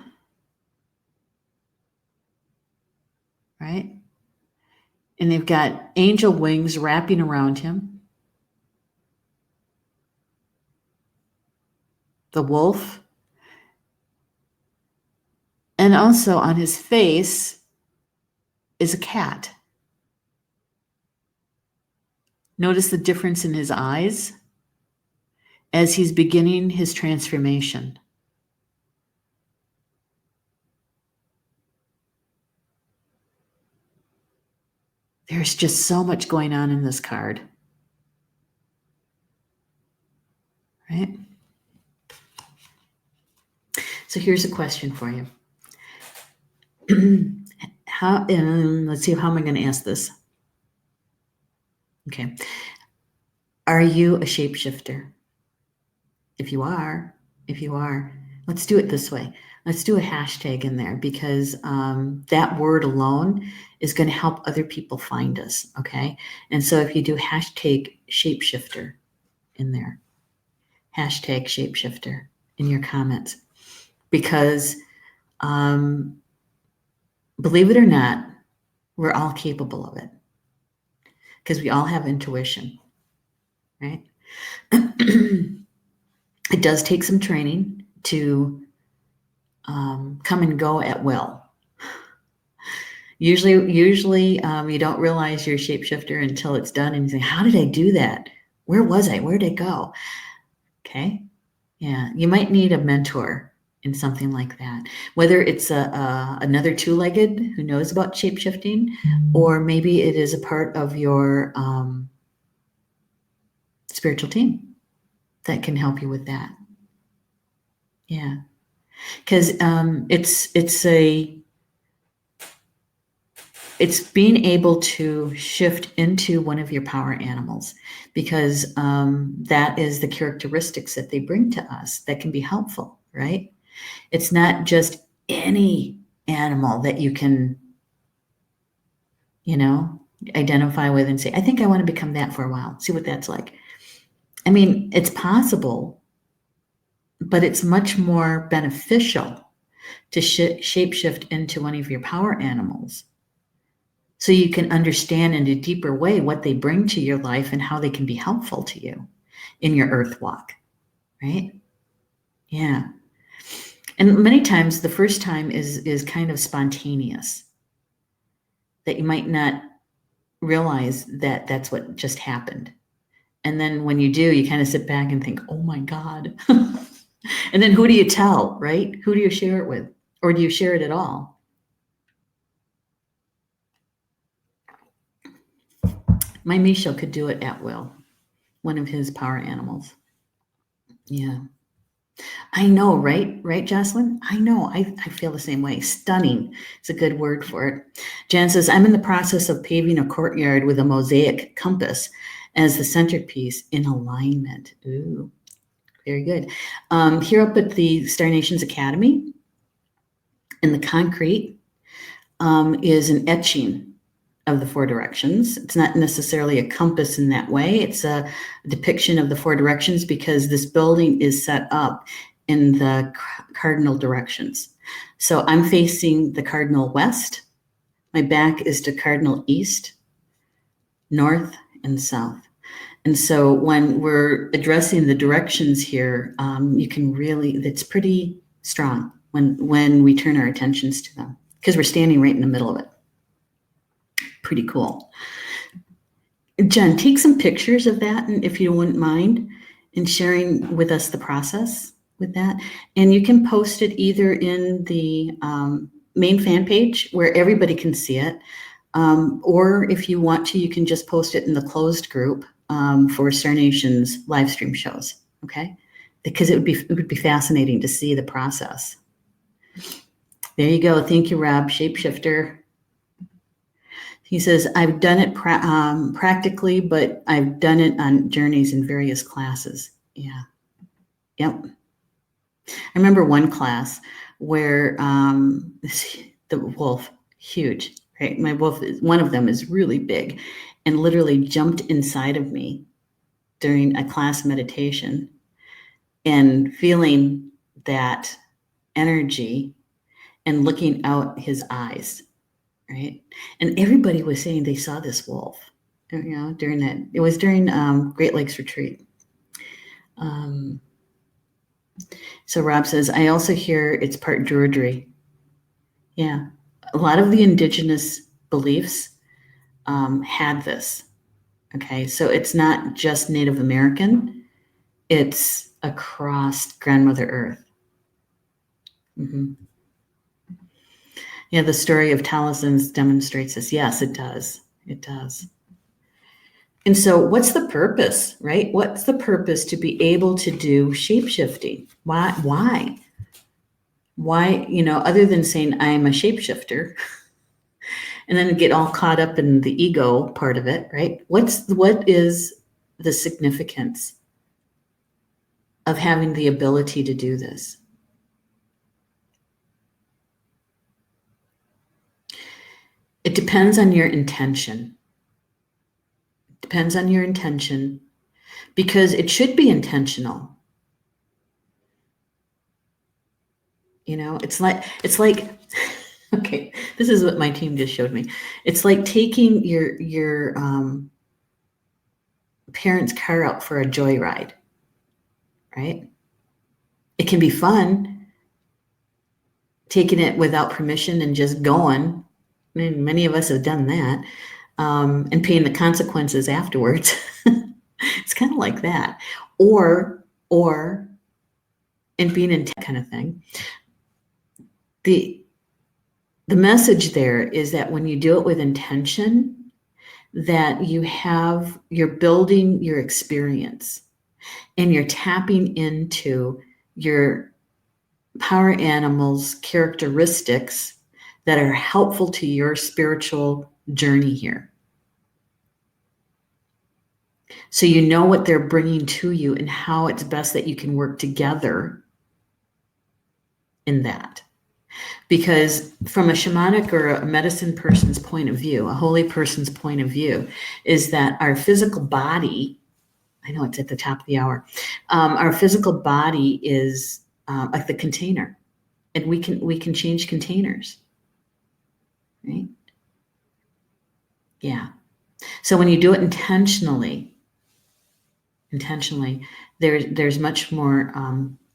right? And they've got angel wings wrapping around him. The wolf. And also on his face is a cat. Notice the difference in his eyes. as he's beginning his transformation. There's just so much going on in this card, right? So here's a question for you. Let's see, how am I going to ask this? Okay. Are you a shapeshifter? If you are, let's do it this way. Let's do a hashtag in there, because that word alone is going to help other people find us, okay? And so if you do hashtag shapeshifter in there, hashtag shapeshifter in your comments, because believe it or not, we're all capable of it, because we all have intuition, right? It does take some training to come and go at will. Usually you don't realize you're a shapeshifter until it's done, and you say, how did I do that? Where was I? Where did I go? Okay. Yeah. You might need a mentor in something like that, whether it's another two-legged who knows about shapeshifting, or maybe it is a part of your spiritual team that can help you with that. Yeah. Because it's being able to shift into one of your power animals, because that is the characteristics that they bring to us that can be helpful, right? It's not just any animal that you can, identify with and say, I think I want to become that for a while, see what that's like. I mean, it's possible, but it's much more beneficial to shapeshift into one of your power animals, so you can understand in a deeper way what they bring to your life and how they can be helpful to you in your earth walk, right? Yeah. And many times the first time is kind of spontaneous, that you might not realize that that's what just happened. And then when you do, you kind of sit back and think, oh my God. And then who do you tell, right? Who do you share it with? Or do you share it at all? My Misha could do it at will, one of his power animals. Yeah. I know, right? Right, Jocelyn? I know. I feel the same way. Stunning. It's a good word for it. Jan says, I'm in the process of paving a courtyard with a mosaic compass as the centerpiece in alignment. Ooh, very good. Here up at the Star Nations Academy, in the concrete, is an etching of the four directions. It's not necessarily a compass in that way. It's a depiction of the four directions, because this building is set up in the cardinal directions. So I'm facing the cardinal west. My back is to cardinal east, north, and south. And so when we're addressing the directions here, you can really, it's pretty strong when we turn our attentions to them, because we're standing right in the middle of it. Pretty cool. Jen, take some pictures of that, and if you wouldn't mind, and sharing with us the process with that. And you can post it either in the main fan page where everybody can see it, or if you want to, you can just post it in the closed group for Star Nation's live stream shows, okay? Because it would be fascinating to see the process. There you go. Thank you, Rob. Shapeshifter. He says, I've done it practically, but I've done it on journeys in various classes. Yeah. Yep. I remember one class where the wolf, huge, right? My wolf, one of them is really big, and literally jumped inside of me during a class meditation, and feeling that energy and looking out his eyes. Right. And everybody was saying they saw this wolf, during that. It was during Great Lakes Retreat. So Rob says, I also hear it's part Druidry. Yeah. A lot of the indigenous beliefs had this. Okay. So it's not just Native American. it's across Grandmother Earth. Yeah, the story of talismans demonstrates this. Yes, it does. It does. And so what's the purpose, right? What's the purpose to be able to do shape-shifting? Why? Why, other than saying I am a shapeshifter and then get all caught up in the ego part of it, right? What is the significance of having the ability to do this? It depends on your intention. It depends on your intention, because it should be intentional. It's like okay, this is what my team just showed me. It's like taking your parents' car out for a joyride, right? It can be fun taking it without permission and just going. I mean, many of us have done that, and paying the consequences afterwards. It's kind of like that, or and being in that kind of thing. The message there is that when you do it with intention, that you're building your experience and you're tapping into your power animals' characteristics that are helpful to your spiritual journey here. So you know what they're bringing to you and how it's best that you can work together in that. Because from a shamanic or a medicine person's point of view, a holy person's point of view, is that our physical body, I know it's at the top of the hour, our physical body is like the container, and we can change containers, right? Yeah. So when you do it intentionally, there's much more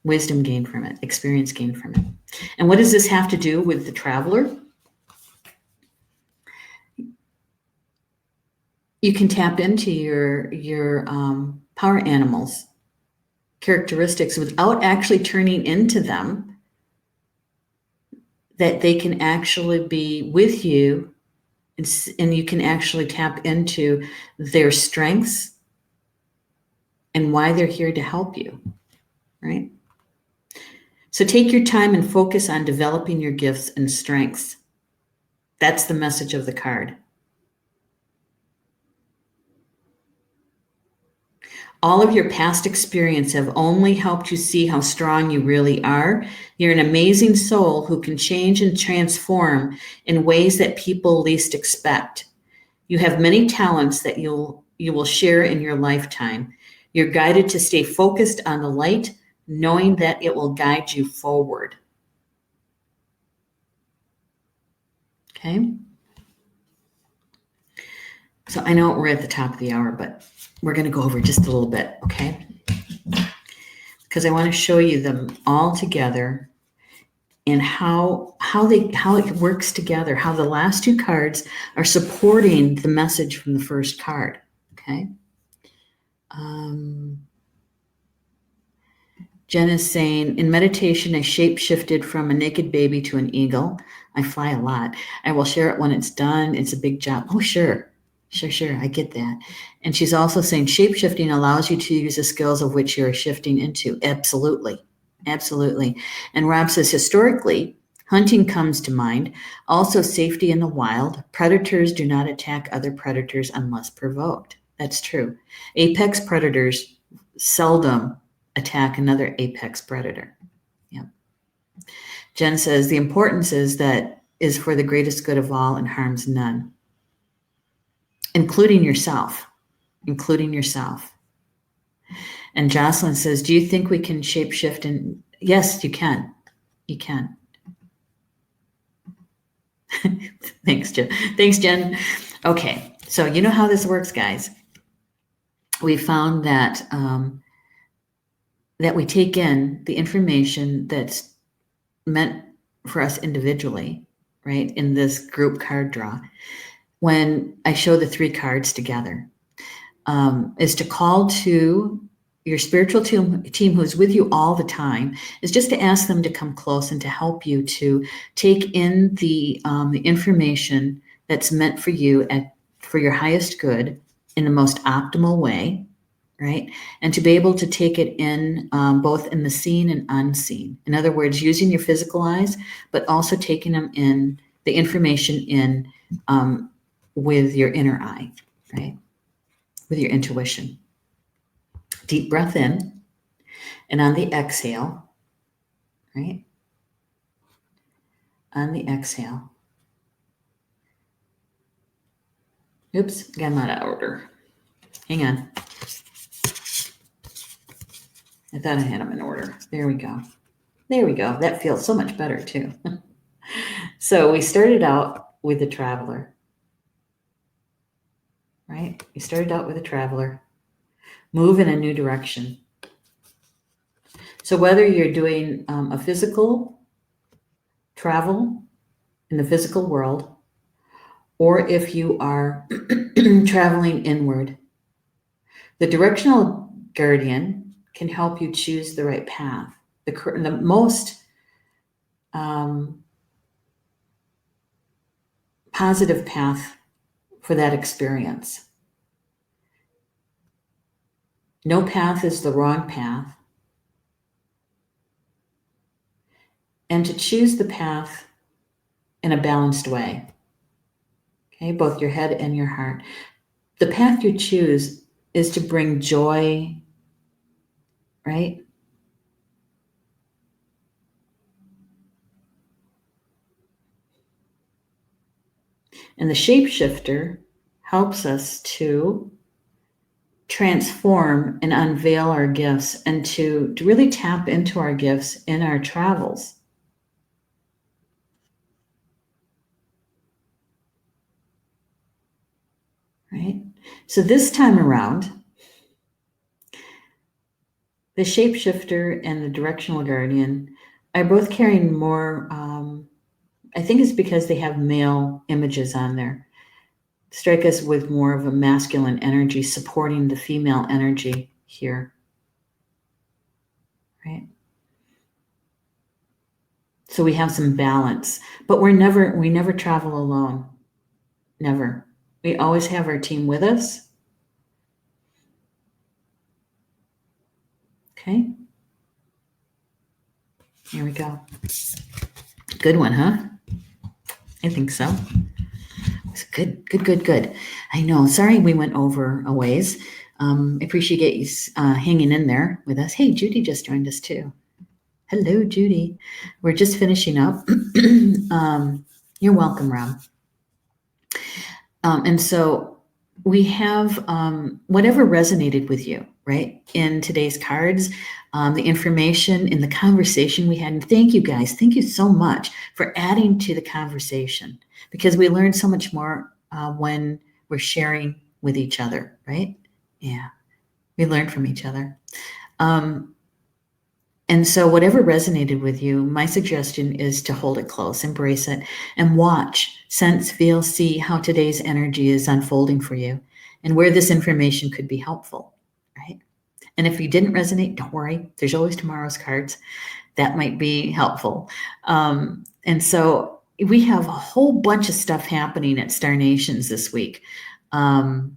wisdom gained from it, experience gained from it. And what does this have to do with the traveler? You can tap into your power animals characteristics without actually turning into them, that they can actually be with you, and you can actually tap into their strengths and why they're here to help you, right? So take your time and focus on developing your gifts and strengths. That's the message of the card. All of your past experience have only helped you see how strong you really are. You're an amazing soul who can change and transform in ways that people least expect. You have many talents that you will share in your lifetime. You're guided to stay focused on the light, knowing that it will guide you forward. Okay? So I know we're at the top of the hour, but we're going to go over just a little bit, okay? Because I want to show you them all together and how it works together, how the last two cards are supporting the message from the first card, okay? Jen is saying, in meditation, I shape-shifted from a naked baby to an eagle. I fly a lot. I will share it when it's done. It's a big job. Oh, sure. I get that. And she's also saying shape-shifting allows you to use the skills of which you're shifting into. Absolutely. And Rob says, historically, hunting comes to mind. Also, safety in the wild. Predators do not attack other predators unless provoked. That's true. Apex predators seldom attack another apex predator. Yep. Jen says, the importance is for the greatest good of all and harms none. Including yourself. And Jocelyn says, do you think we can shapeshift? And yes, you can. Thanks, Jen. Okay, so you know how this works, guys. We found that that we take in the information that's meant for us individually, right, in this group card draw. When I show the three cards together, is to call to your spiritual team who's with you all the time, is just to ask them to come close and to help you to take in the information that's meant for you for your highest good in the most optimal way, right? And to be able to take it in both in the seen and unseen. In other words, using your physical eyes, but also taking them in, the information in with your inner eye, right? With your intuition. Deep breath in, and on the exhale, right? On the exhale. Oops, got them out of order. Hang on. I thought I had them in order. There we go. There we go. That feels so much better too. So we started out with the traveler, right? We started out with a traveler. Move in a new direction. So whether you're doing a physical travel in the physical world, or if you are traveling inward, the directional guardian can help you choose the right path, the most positive path for that experience. No path is the wrong path. And to choose the path in a balanced way. Okay, both your head and your heart. The path you choose is to bring joy, right? And the shapeshifter helps us to transform and unveil our gifts and to really tap into our gifts in our travels. Right? So this time around, the shapeshifter and the directional guardian are both carrying more, I think it's because they have male images on there. Strike us with more of a masculine energy supporting the female energy here. Right? So we have some balance, but we never travel alone. Never. We always have our team with us. Okay. Here we go. Good one, huh? I think so. It's good. I know. Sorry we went over a ways. Appreciate you hanging in there with us. Hey, Judy just joined us too. Hello, Judy. We're just finishing up. You're welcome, Rob. And so we have whatever resonated with you, right? In today's cards, the information in the conversation we had. And thank you guys. Thank you so much for adding to the conversation, because we learn so much more when we're sharing with each other, right? Yeah, we learn from each other. And so whatever resonated with you, my suggestion is to hold it close, embrace it, and watch, sense, feel, see how today's energy is unfolding for you and where this information could be helpful, right? And if you didn't resonate, don't worry. There's always tomorrow's cards. That might be helpful. And so we have a whole bunch of stuff happening at Star Nations this week. I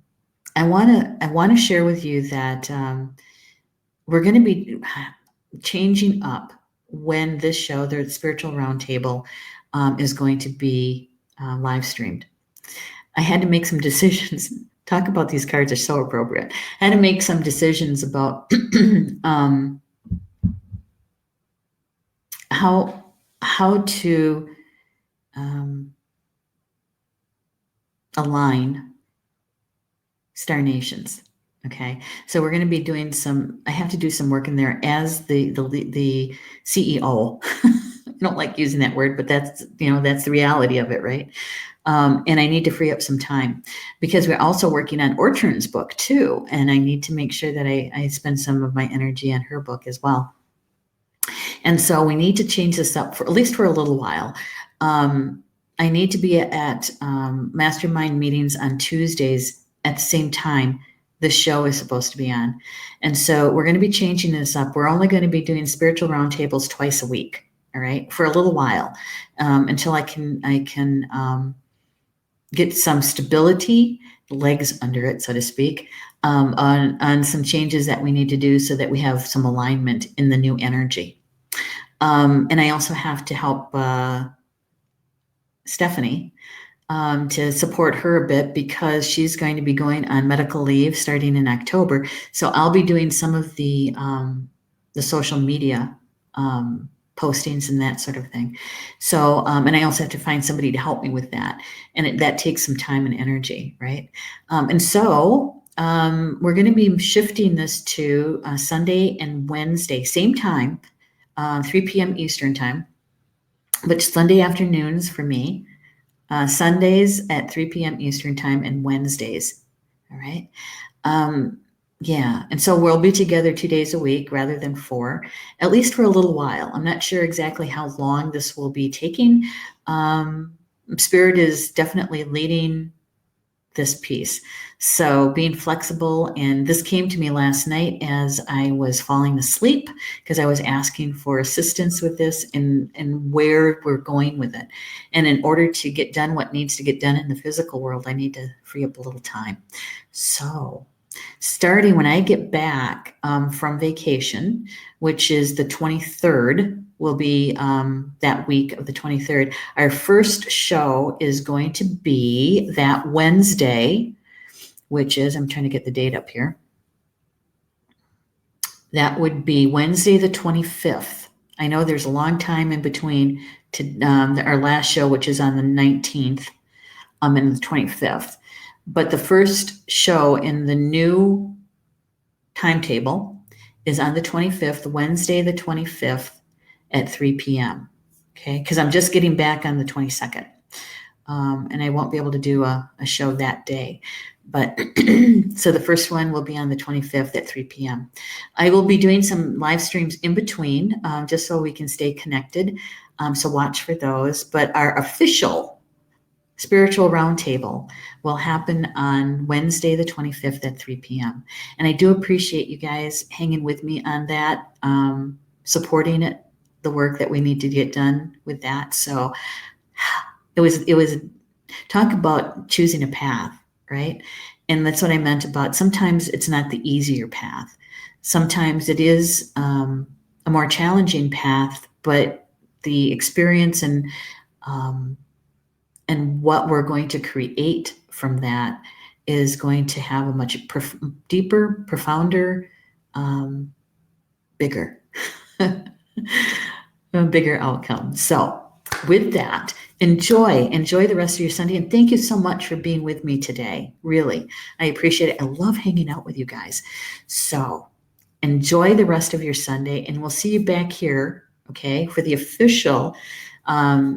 want to share with you that we're going to be changing up when this show, the Spiritual Roundtable, is going to be live streamed. I had to make some decisions. Talk about these cards are so appropriate. I had to make some decisions about how to align Star Nations. Okay, so we're going to be doing I have to do some work in there as the CEO. I don't like using that word, but that's the reality of it, right? And I need to free up some time because we're also working on Ortran's book too. And I need to make sure that I spend some of my energy on her book as well. And so we need to change this up at least for a little while. I need to be at mastermind meetings on Tuesdays at the same time this show is supposed to be on. And so we're going to be changing this up. We're only going to be doing spiritual roundtables twice a week. All right. For a little while, until I can get some stability, legs under it, so to speak, on some changes that we need to do so that we have some alignment in the new energy. And I also have to help Stephanie to support her a bit because she's going to be going on medical leave starting in October. So I'll be doing some of the social media postings and that sort of thing. So, and I also have to find somebody to help me with that. And that takes some time and energy, right? And so we're going to be shifting this to Sunday and Wednesday, same time, 3 p.m. Eastern time, but Sunday afternoons for me, Sundays at 3 p.m. Eastern time, and Wednesdays. All right. Yeah. And so we'll be together 2 days a week rather than 4, at least for a little while. I'm not sure exactly how long this will be taking. Spirit is definitely leading this piece. So being flexible, and this came to me last night as I was falling asleep because I was asking for assistance with this and where we're going with it. And in order to get done what needs to get done in the physical world, I need to free up a little time. So starting when I get back from vacation, which is the 23rd, will be that week of the 23rd. Our first show is going to be that Wednesday, which is, I'm trying to get the date up here. That would be Wednesday the 25th. I know there's a long time in between to our last show, which is on the 19th, and the 25th. But the first show in the new timetable is on the 25th, Wednesday the 25th at 3 p.m. Okay, because I'm just getting back on the 22nd. And I won't be able to do a show that day. But so the first one will be on the 25th at 3 p.m. I will be doing some live streams in between, just so we can stay connected. So watch for those. But our official Spiritual Roundtable will happen on Wednesday, the 25th at 3 p.m. And I do appreciate you guys hanging with me on that, supporting it, the work that we need to get done with that. So it was talk about choosing a path, right? And that's what I meant about sometimes it's not the easier path. Sometimes it is a more challenging path, but the experience and what we're going to create from that is going to have a much deeper, profounder, bigger, a bigger outcome. So with that, enjoy the rest of your Sunday. And thank you so much for being with me today. Really, I appreciate it. I love hanging out with you guys. So enjoy the rest of your Sunday, and we'll see you back here, okay, for the official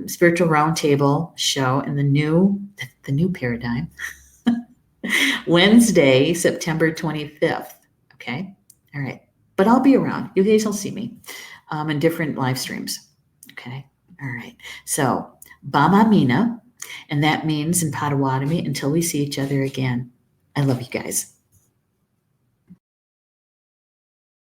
Spiritual Roundtable show in the new paradigm, Wednesday, September 25th. Okay. All right. But I'll be around. You guys will see me in different live streams. Okay. All right. So, Bama Mina, and that means in Potawatomi, until we see each other again. I love you guys.